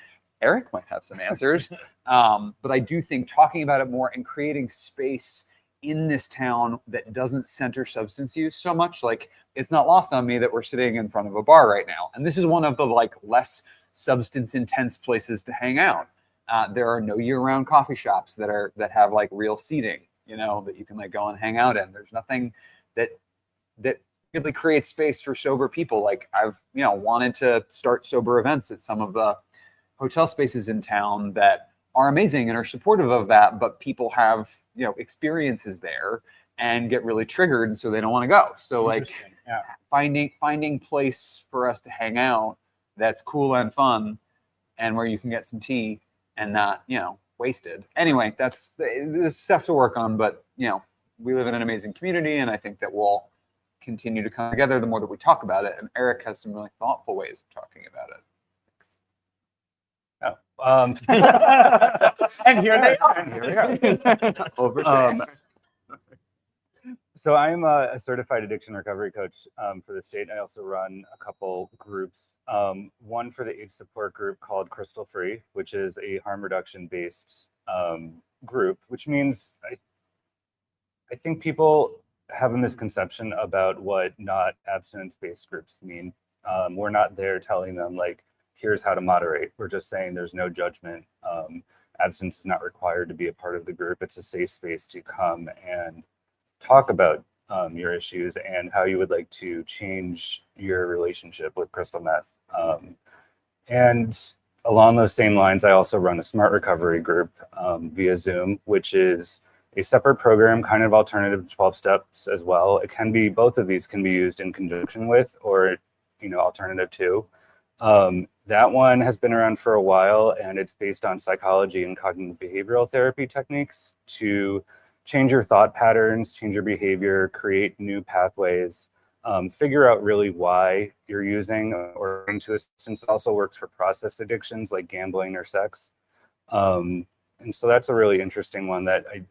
Eric might have some answers. But I do think talking about it more and creating space in this town that doesn't center substance use so much, it's not lost on me that we're sitting in front of a bar right now. And this is one of the less substance intense places to hang out. There are no year-round coffee shops that have real seating, that you can go and hang out in. There's nothing that really creates space for sober people. I've wanted to start sober events at some of the hotel spaces in town that are amazing and are supportive of that, but people have experiences there and get really triggered, and so they don't want to go. So finding place for us to hang out that's cool and fun, and where you can get some tea and not wasted. Anyway, this stuff to work on, but we live in an amazing community, and I think that we'll continue to come together the more that we talk about it. And Eric has some really thoughtful ways of talking about it. And here they are. And here we are. So I'm a certified addiction recovery coach for the state. I also run a couple groups. One for the AIDS support group called Crystal Free, which is a harm reduction based group, which means I think people have a misconception about what not abstinence based groups mean. We're not there telling them here's how to moderate. We're just saying there's no judgment. Abstinence is not required to be a part of the group. It's a safe space to come and talk about your issues and how you would like to change your relationship with crystal meth. And along those same lines, I also run a smart recovery group via Zoom, which is a separate program, kind of alternative to 12 steps as well. It can be, both of these can be used in conjunction with, or alternative to. That one has been around for a while, and it's based on psychology and cognitive behavioral therapy techniques to change your thought patterns, change your behavior, create new pathways, figure out really why you're using or into a substance. It also works for process addictions like gambling or sex. And so that's a really interesting one that I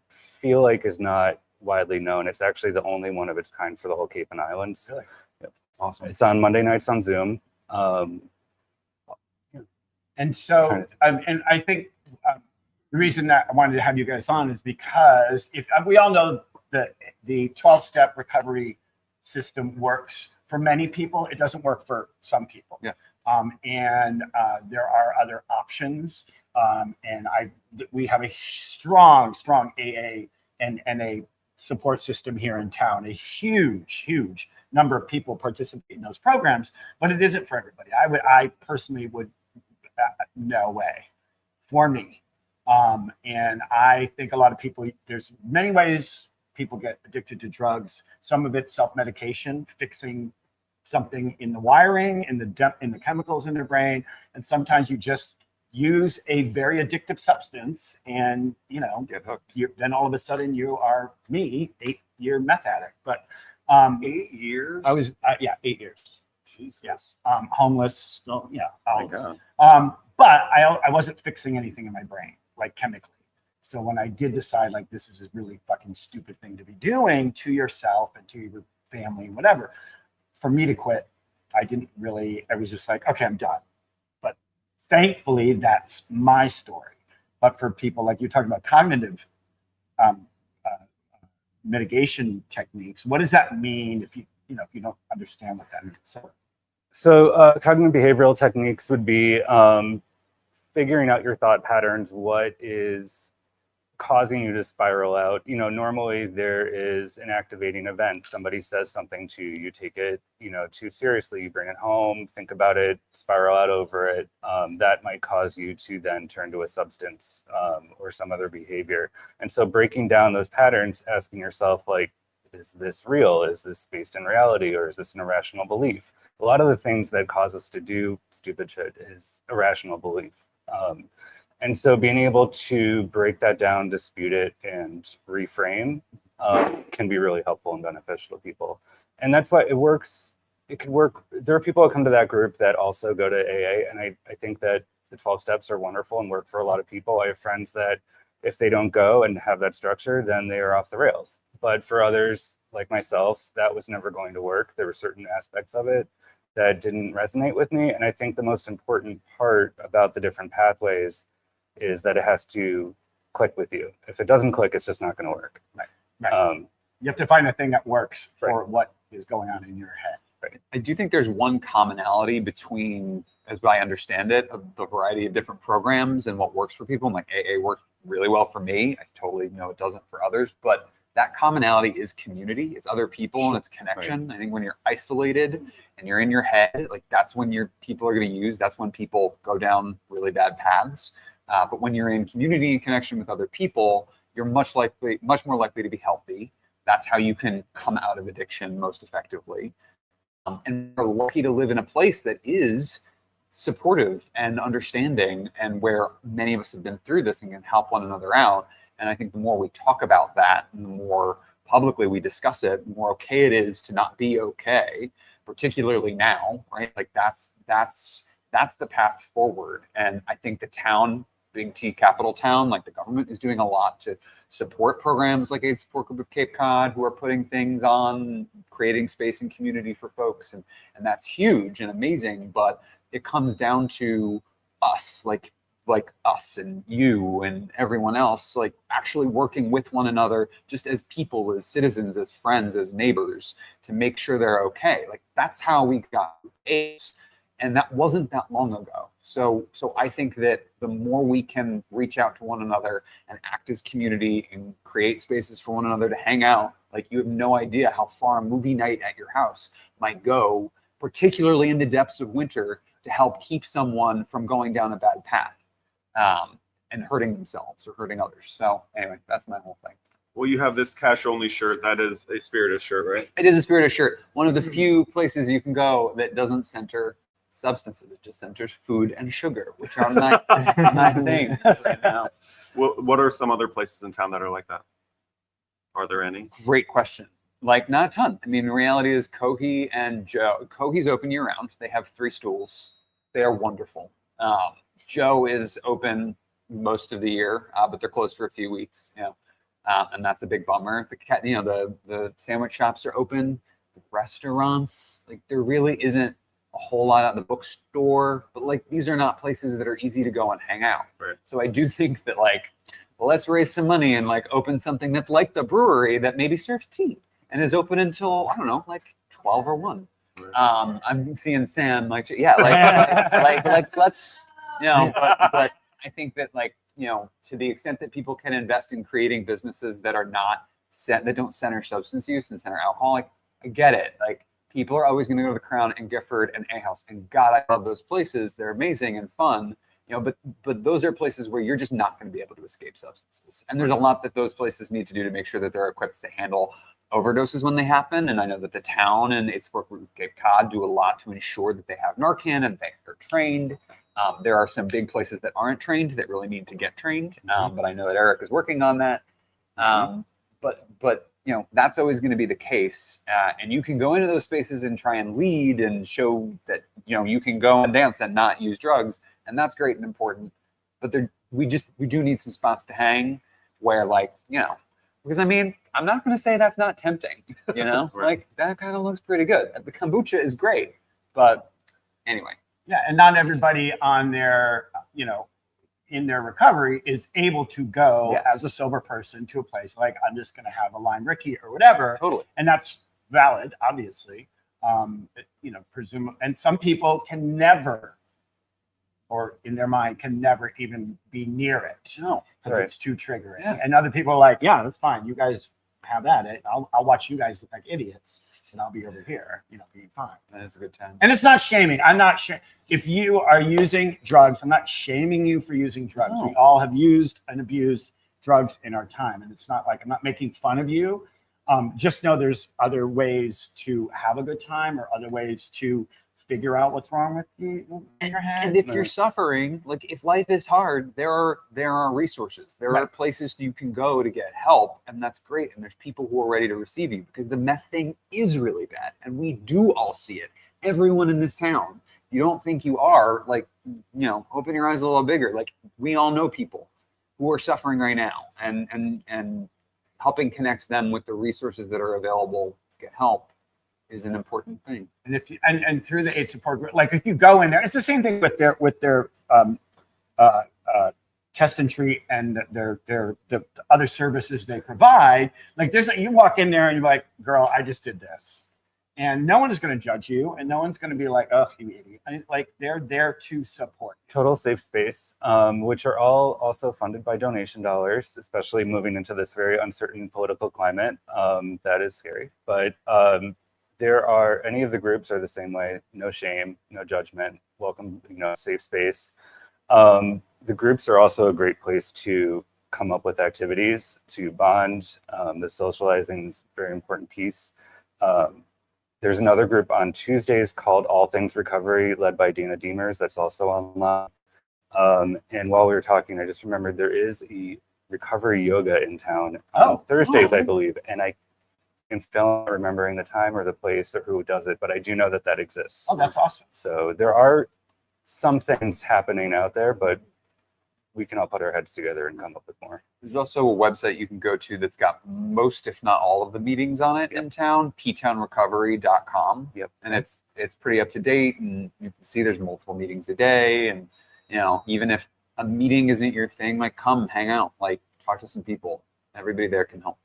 feel like is not widely known. It's actually the only one of its kind for the whole Cape and Islands. Really? Yep. Awesome. It's on Monday nights on Zoom. And so, and I think the reason that I wanted to have you guys on is because if we all know that the 12-step recovery system works for many people, it doesn't work for some people. Yeah. And there are other options. And we have a strong AA and a support system here in town. A huge number of people participate in those programs, but it isn't for everybody. I personally would. No way for me. And I think a lot of people, there's many ways people get addicted to drugs. Some of it's self-medication, fixing something in the wiring, in the chemicals in their brain. And sometimes you just use a very addictive substance and, get hooked. Then all of a sudden you are me, 8-year meth addict. But 8 years? I was, yeah, 8 years. Jesus. Yes. Homeless. Still, yeah. Oh my God. But I wasn't fixing anything in my brain, like chemically. So when I did decide, like, this is a really fucking stupid thing to be doing to yourself and to your family, whatever, for me to quit, I was just like, okay, I'm done. But thankfully, that's my story. But for people like you're talking about cognitive mitigation techniques, what does that mean if you don't understand what that means? So cognitive behavioral techniques would be figuring out your thought patterns, what is causing you to spiral out. Normally there is an activating event. Somebody says something to you, you take it, too seriously, you bring it home, think about it, spiral out over it. That might cause you to then turn to a substance or some other behavior. And so breaking down those patterns, asking yourself, like, is this real? Is this based in reality? Or is this an irrational belief? A lot of the things that cause us to do stupid shit is irrational belief. And so being able to break that down, dispute it, and reframe can be really helpful and beneficial to people. And that's why it works. It can work. There are people that come to that group that also go to AA. And I think that the 12 steps are wonderful and work for a lot of people. I have friends that if they don't go and have that structure, then they are off the rails. But for others, like myself, that was never going to work. There were certain aspects of it that didn't resonate with me. And I think the most important part about the different pathways is that it has to click with you. If it doesn't click, it's just not going to work. Right. You have to find a thing that works for what is going on in your head. Right. I do think there's one commonality between, as I understand it, of the variety of different programs and what works for people. And like AA works really well for me. I totally know it doesn't for others, but that commonality is community. It's other people and it's connection. Right. I think when you're isolated and you're in your head, like that's when people are going to use. That's when people go down really bad paths. But when you're in community and connection with other people, you're much more likely to be healthy. That's how you can come out of addiction most effectively. And we're lucky to live in a place that is supportive and understanding, and where many of us have been through this and can help one another out. And I think the more we talk about that, and the more publicly we discuss it, the more okay it is to not be okay, particularly now, right? Like that's the path forward. And I think the town, big T capital town, like the government is doing a lot to support programs like AIDS Support Group of Cape Cod, who are putting things on, creating space and community for folks. And that's huge and amazing, but it comes down to us, like us and you and everyone else, like actually working with one another, just as people, as citizens, as friends, as neighbors, to make sure they're okay. Like that's how we got AIDS. And that wasn't that long ago. So I think that the more we can reach out to one another and act as community and create spaces for one another to hang out, like you have no idea how far a movie night at your house might go, particularly in the depths of winter, to help keep someone from going down a bad path and hurting themselves or hurting others. So anyway, that's my whole thing. Well, you have this cash only shirt. That is a Spiritus shirt, right? It is a Spiritus shirt. One of the few places you can go that doesn't center substances. It just centers food and sugar, which are my things right now. What are some other places in town that are like that? Are there any? Great question. Like not a ton. I mean, the reality is Cohi and Joe. Cohi's open year round. They have 3 stools. They are wonderful. Joe is open most of the year, but they're closed for a few weeks. And that's a big bummer. The sandwich shops are open. The restaurants, like there really isn't a whole lot at the bookstore, but like these are not places that are easy to go and hang out. Right. So I do think that let's raise some money and open something that's like the brewery that maybe serves tea and is open until, I don't know, 12 or 1. Right. I'm seeing Sam let's, but I think that to the extent that people can invest in creating businesses that are that don't center substance use and center alcohol, I get it. People are always going to go to the Crown and Gifford and A House, and God, I love those places. They're amazing and fun, but those are places where you're just not going to be able to escape substances. And there's a lot that those places need to do to make sure that they're equipped to handle overdoses when they happen. And I know that the town and its Support Group Cape Cod do a lot to ensure that they have Narcan and they are trained. There are some big places that aren't trained that really need to get trained, but I know that Eric is working on that. But you know, that's always going to be the case. And you can go into those spaces and try and lead and show that, you know, you can go and dance and not use drugs. And that's great and important. But we do need some spots to hang where, like, you know, because I mean, I'm not going to say that's not tempting, you know, like that kind of looks pretty good. The kombucha is great, but anyway. Yeah. And not everybody on their, you know, in their recovery is able to go as a sober person to a place like, I'm just going to have a lime Ricky or whatever. Totally. And that's valid, obviously. You know, and some people can never, or in their mind can never even be near it. No. Because it's too triggering. Yeah. And other people are like, yeah, that's fine. You guys have at it. I'll watch you guys look like idiots and I'll be over here, you know, being fine. That's a good time. And it's not shaming. I'm not if you are using drugs, I'm not shaming you for using drugs. No. We all have used and abused drugs in our time. And it's not like I'm not making fun of you. Just know there's other ways to have a good time or other ways to figure out what's wrong with you in your head. And if you're suffering, like if life is hard, there are resources. There are places you can go to get help, and that's great. And there's people who are ready to receive you, because the meth thing is really bad, and we do all see it. Everyone in this town. You don't think you are, like, you know, open your eyes a little bigger. Like, we all know people who are suffering right now, and helping connect them with the resources that are available to get help is an important thing. And if you, and through the AIDS support group, like if you go in there, it's the same thing with their test and treat and the other services they provide. Like you walk in there and you're like, girl, I just did this, and no one is going to judge you, and no one's going to be like, oh, you idiot. I mean, like they're there to support. Total Safe Space, which are all also funded by donation dollars, especially moving into this very uncertain political climate. That is scary, but any of the groups are the same way. No shame, no judgment, welcome, you know, safe space. The groups are also a great place to come up with activities, to bond. The socializing is a very important piece. There's another group on Tuesdays called All Things Recovery, led by Dana Deemers, that's also online. And while we were talking, I just remembered there is a recovery yoga in town on Thursdays, I believe, and I can feel remembering the time or the place or who does it, but I do know that that exists. Oh, that's awesome. So there are some things happening out there, but we can all put our heads together and come up with more. There's also a website you can go to that's got most, if not all, of the meetings on it in town, ptownrecovery.com. Yep. And it's pretty up to date, and you can see there's multiple meetings a day. And, you know, even if a meeting isn't your thing, like, come hang out, like, talk to some people. Everybody there can help.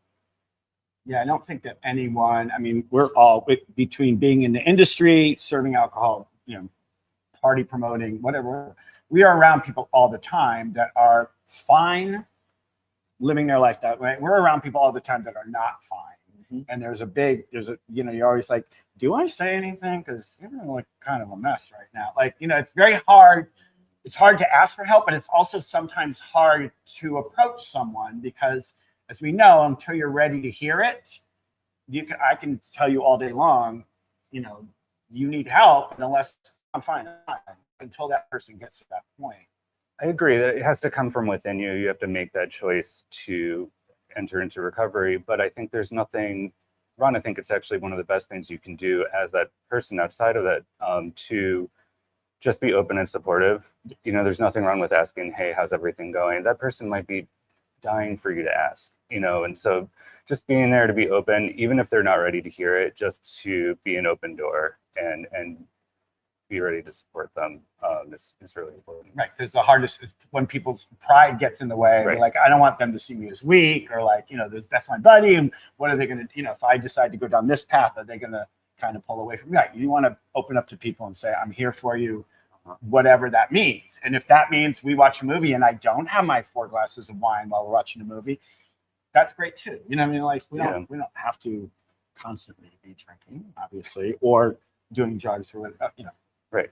Yeah, I don't think that anyone, I mean, we're all between being in the industry, serving alcohol, you know, party promoting, whatever. We are around people all the time that are fine living their life that way. We're around people all the time that are not fine. Mm-hmm. And you know, you're always like, do I say anything? Because you're like kind of a mess right now. Like, you know, it's very hard. It's hard to ask for help, but it's also sometimes hard to approach someone because, as we know, until you're ready to hear it, I can tell you all day long, you know, you need help, and unless I'm fine, until that person gets to that point. I agree that it has to come from within you. You have to make that choice to enter into recovery. But I think there's nothing wrong. I think it's actually one of the best things you can do as that person outside of that, to just be open and supportive. You know, there's nothing wrong with asking, hey, how's everything going? That person might be dying for you to ask, you know, and so just being there to be open, even if they're not ready to hear it, just to be an open door and be ready to support them is really important. Right, because the hardest is when people's pride gets in the way. Right. Like, I don't want them to see me as weak, or like, you know, that's my buddy, and what are they going to, you know, if I decide to go down this path, are they going to kind of pull away from me? Right, you want to open up to people and say, I'm here for you, whatever that means. And if that means we watch a movie and I don't have my 4 glasses of wine while we're watching a movie, that's great too. You know what I mean? Like, we don't have to constantly be drinking, obviously, or doing drugs or whatever, you know. Right.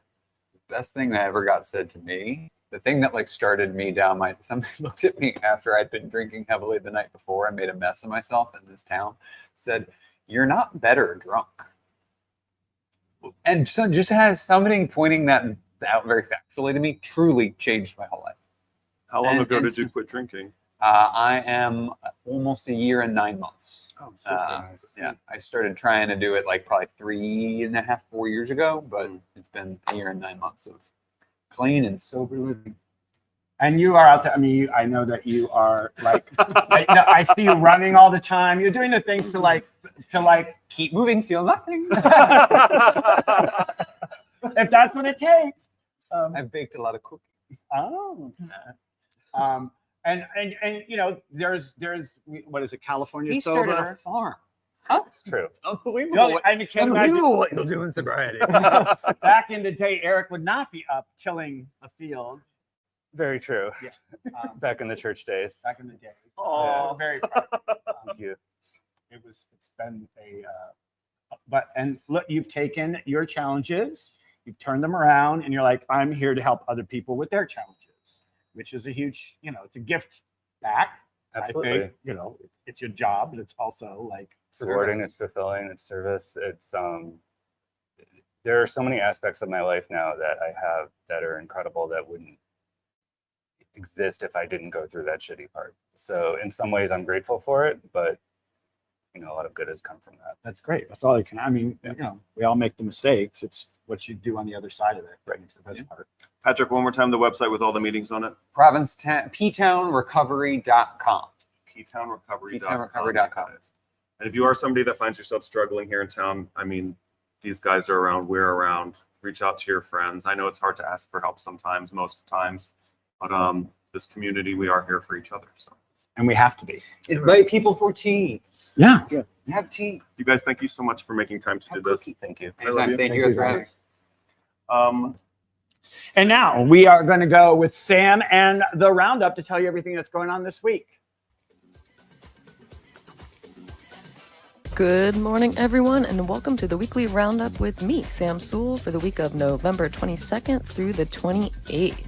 The best thing that ever got said to me, the thing that like started me down somebody looked at me after I'd been drinking heavily the night before. I made a mess of myself in this town. Said, "You're not better drunk." And so just has somebody pointing that out very factually to me truly changed my whole life. How long ago did you quit drinking? I am almost a year and 9 months. Oh, super nice. Yeah, I started trying to do it like probably 3.5, 4 years ago, but it's been a year and 9 months of clean and sober living. And you are out there. I mean, I know that you are like, I see you running all the time. You're doing the things to like keep moving, feel nothing. If that's what it takes. I've baked a lot of cookies. Oh. And you know, there's what is it, California He Sober? started a farm. Oh, It's true. Unbelievable. no, I can't imagine. what you'll do in sobriety. Back in the day, Eric would not be up tilling a field. Very true. Yeah. Back in the church days. Back in the day. Oh. Very proud. Thank you. It's been and look, you've taken your challenges, you've turned them around, and you're like, I'm here to help other people with their challenges, which is a huge, it's a gift back. Absolutely. I think, it's your job, but it's also like It's rewarding, it's fulfilling, it's service. It's there are so many aspects of my life now that I have that are incredible that wouldn't exist if I didn't go through that shitty part. So in some ways I'm grateful for it, but a lot of good has come from that. That's great. That's all you can. I mean, we all make the mistakes. It's what you do on the other side of it. Right. It's the best part. Patrick, one more time, the website with all the meetings on it. Provincetown, ptownrecovery.com. ptownrecovery.com. And if you are somebody that finds yourself struggling here in town, I mean, these guys are around, we're around. Reach out to your friends. I know it's hard to ask for help sometimes, most times, but this community, we are here for each other. So. And we have to be. Invite people for tea. Yeah. Have tea. You guys, thank you so much for making time to do this. Thank you. I love you. Thank you guys for having us. And now we are going to go with Sam and the Roundup to tell you everything that's going on this week. Good morning, everyone, and welcome to the weekly roundup with me, Sam Sewell, for the week of November 22nd through the 28th.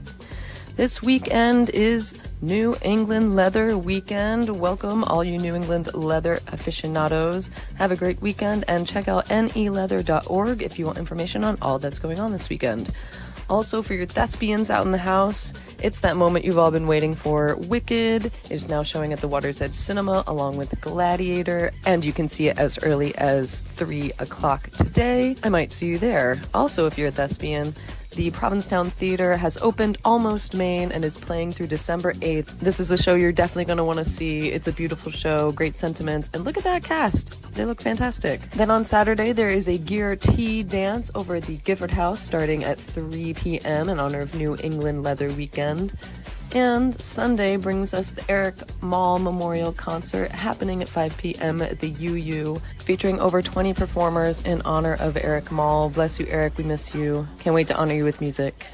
This weekend is New England Leather Weekend. Welcome, all you New England leather aficionados. Have a great weekend and check out neleather.org if you want information on all that's going on this weekend. Also, for your thespians out in the house, it's that moment you've all been waiting for. Wicked is now showing at the Water's Edge Cinema along with Gladiator, and you can see it as early as 3 o'clock today. I might see you there. Also, if you're a thespian, the Provincetown Theater has opened Almost Maine and is playing through December 8th. This is a show you're definitely going to want to see. It's a beautiful show, great sentiments, and look at that cast. They look fantastic. Then on Saturday, there is a Guerrette dance over at the Gifford House starting at 3 p.m. in honor of New England Leather Weekend. And Sunday brings us the Eric Mall Memorial Concert happening at 5 p.m. at the UU, featuring over 20 performers in honor of Eric Mall. Bless you, Eric. We miss you. Can't wait to honor you with music.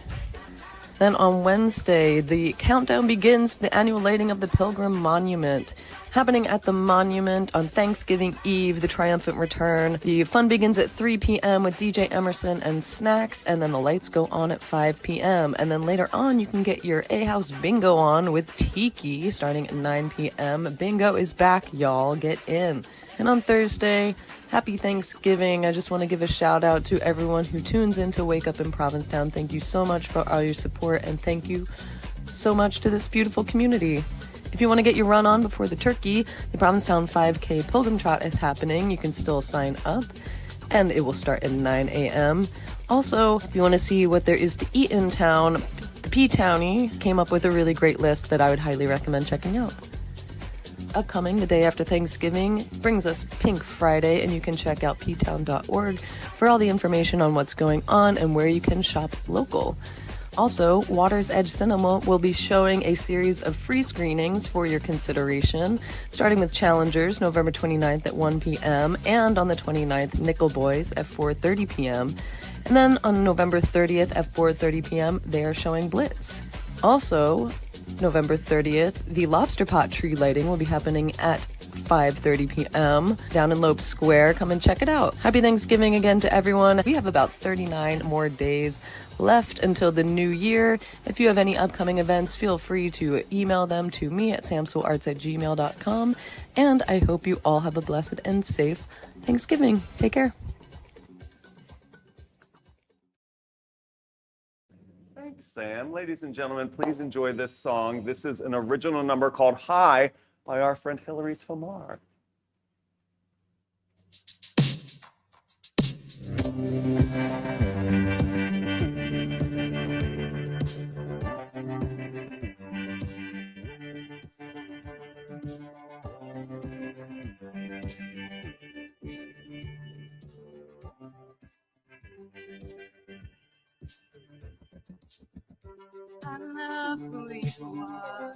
Then on Wednesday, the countdown begins to the annual lighting of the Pilgrim Monument. Happening at the monument on Thanksgiving Eve, the triumphant return. The fun begins at 3 p.m. with DJ Emerson and snacks, and then the lights go on at 5 p.m. And then later on, you can get your A-House Bingo on with Tiki starting at 9 p.m. Bingo is back, y'all. Get in. And on Thursday, happy Thanksgiving. I just want to give a shout out to everyone who tunes in to Wake Up in Provincetown. Thank you so much for all your support, and thank you so much to this beautiful community. If you want to get your run on before the turkey, the Provincetown 5K Pilgrim Trot is happening. You can still sign up, and it will start at 9 a.m. Also, if you want to see what there is to eat in town, the P-Townie came up with a really great list that I would highly recommend checking out. Upcoming the day after Thanksgiving brings us Pink Friday, and you can check out ptown.org for all the information on what's going on and where you can shop local. Also, Water's Edge Cinema will be showing a series of free screenings for your consideration, starting with Challengers November 29th at 1 p.m. and on the 29th, Nickel Boys at 4:30 p.m. And then on November 30th at 4:30 p.m., they are showing Blitz. Also, November 30th, the Lobster Pot tree lighting will be happening at 5:30 p.m. down in Loeb Square. Come and check it out. Happy Thanksgiving again to everyone. We have about 39 more days left until the new year. If you have any upcoming events, feel free to email them to me at samswellarts@gmail.com. And I hope you all have a blessed and safe Thanksgiving. Take care. Thanks. Sam. Ladies and gentlemen, please enjoy this song. This is an original number called Hi by our friend Hilary Tamar. I love who you are.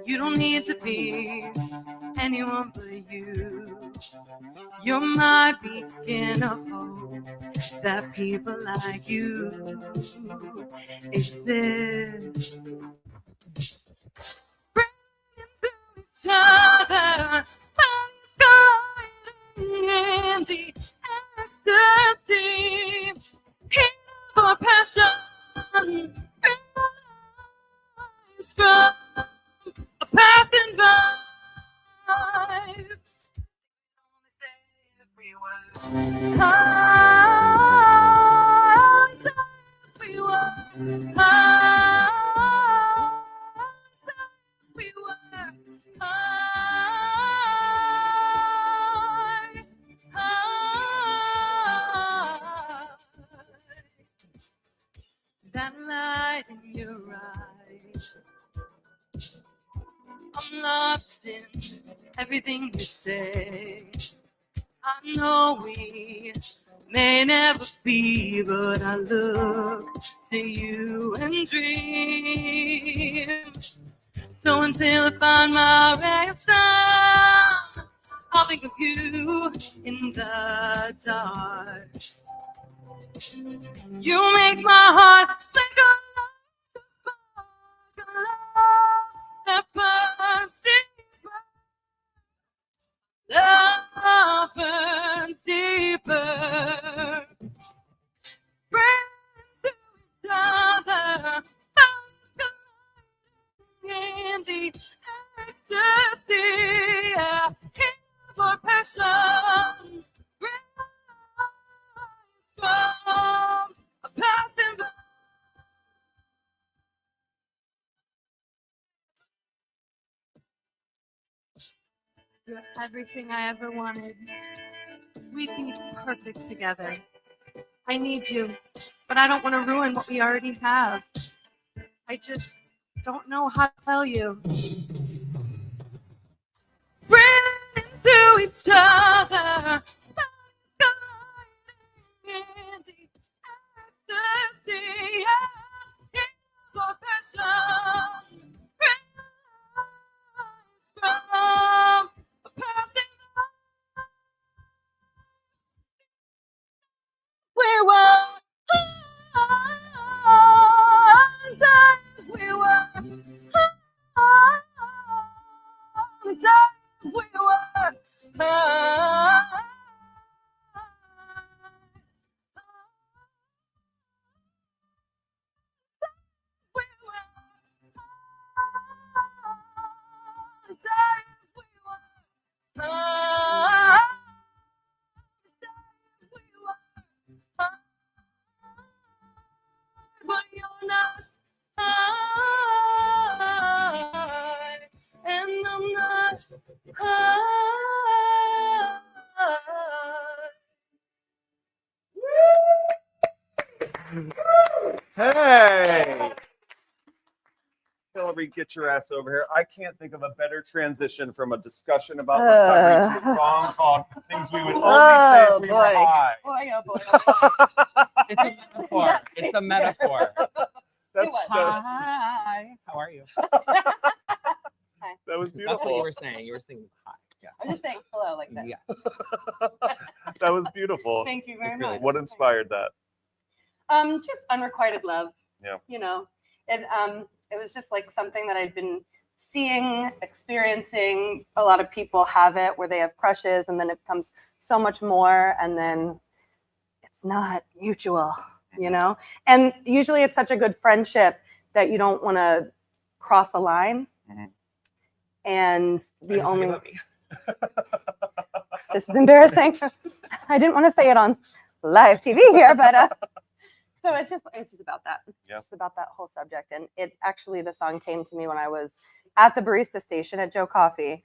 You don't need to be anyone but you. You're my beacon of hope that people like you exist. Bringing through each other, bodies glowing in the ecstasy. For passion, realize from a passing by. Only say every word. I say every word. I say every word. That light in your eyes, I'm lost in everything you say. I know we may never be, but I look to you and dream. So until I find my ray of sun, I'll think of you in the dark. You make my heart sing a love that burns deeper. Love burns deeper. Bring to each other, in the ecstasy, for passion. From a passing by. You're everything I ever wanted. We'd be perfect together. I need you, but I don't want to ruin what we already have. I just don't know how to tell you. Bring into each other. Hey! Hilary, get your ass over here. I can't think of a better transition from a discussion about recovery to a song called Things We Would Only Say If We Were High. It's a metaphor. It's a metaphor. Hi. How are you? Hi. That was That's beautiful. what you were saying. You were saying hi. Yeah. I'm just saying hello like this. Yeah. That was beautiful. Thank you very much. What inspired that? Just unrequited love. Yeah. You know, it was just like something that I'd been seeing, experiencing. A lot of people have it where they have crushes and then it becomes so much more and then it's not mutual, you know? And usually it's such a good friendship that you don't want to cross a line. Mm-hmm. And the only this is embarrassing. I didn't want to say it on live TV here, but So it's just about that. Yep. It's about that whole subject. And it actually, the song came to me when I was at the barista station at Joe Coffee,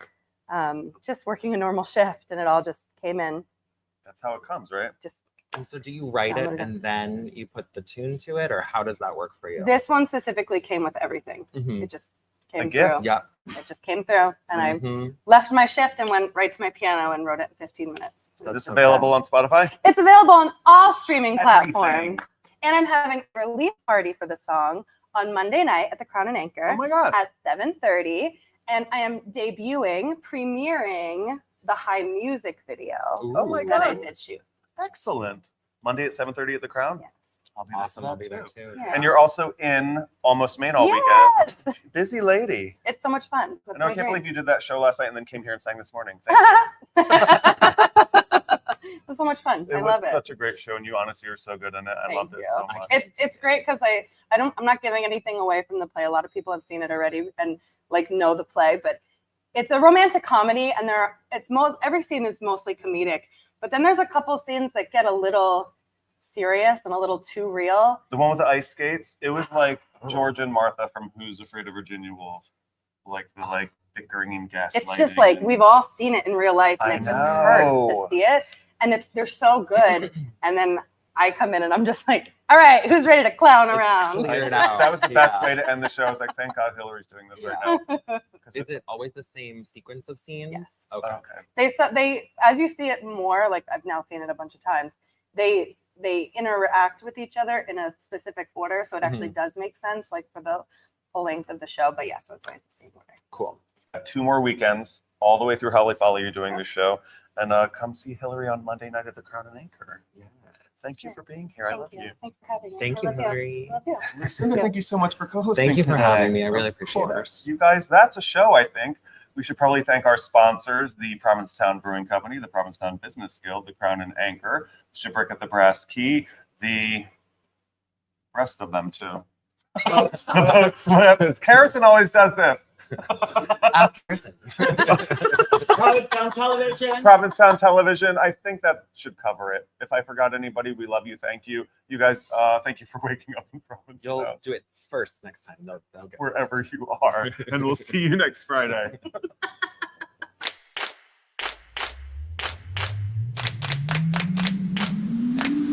just working a normal shift, and it all just came in. That's how it comes, right? Just. And so do you write it and then you put the tune to it, or how does that work for you? This one specifically came with everything. Mhm. It just came A gift. through. Yeah. It just came through, and Mhm. I left my shift and went right to my piano and wrote it in 15 minutes. Is this available on Spotify? It's available on all streaming Everything. platforms. And I'm having a release party for the song on Monday night at the Crown and Anchor Oh my God. at 7:30. And I am premiering the High Music video Oh my that I God. did shoot. Excellent. Monday at 7:30 at the Crown? Yes. I'll be Awesome. there I'll for be that there too. too. Yeah. And you're also in Almost Maine all Yes. weekend. Busy lady. It's so much fun. That's And I my can't dream. believe you did that show last night and then came here and sang this morning. Thank you. It was so much fun. It I was love it. such a great show, and you honestly are so good in it. I Thank loved it you. so much. It's great because I'm not giving anything away from the play. A lot of people have seen it already and like know the play, but it's a romantic comedy, and every scene is mostly comedic. But then there's a couple scenes that get a little serious and a little too real. The one with the ice skates, it was like George and Martha from Who's Afraid of Virginia Woolf. Like the bickering and gaslighting. It's just like we've all seen it in real life, and I it just hurts know. to see it. And they're so good. And then I come in and I'm just like, all right, who's ready to clown around? Cleared out. That was the best Yeah. way to end the show. I was like, thank God Hilary's doing this right now. Is it always the same sequence of scenes? Yes. Okay. They as you see it more, like I've now seen it a bunch of times, they interact with each other in a specific order, so it actually does make sense, like for the full length of the show. But yeah, so it's always the same order. Cool. 2 more weekends, all the way through Holly Folly, you're doing this show. And come see Hilary on Monday night at the Crown and Anchor. Thank you for being here. I love you. Thanks for having me. Thank I you, love Hilary. Love you. Lucinda, thank you so much for co-hosting. Thank you for today. having me. I really Of appreciate it. course. You guys, that's a show, I think. We should probably thank our sponsors, the Provincetown Brewing Company, the Provincetown Business Guild, the Crown and Anchor, Shipwreck at the Brass Key, the rest of them too. The slip. Harrison always does this. Ask Harrison. Provincetown Television. Provincetown Television. I think that should cover it. If I forgot anybody, we love you. Thank you. You guys, thank you for waking up in Provincetown. You'll do it first next time. They'll get Wherever you are. And we'll see you next Friday.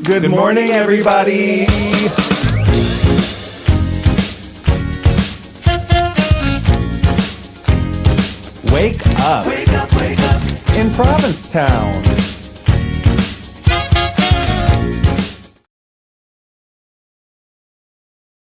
Good morning, everybody. Wake up. Wake up, wake up. In Provincetown.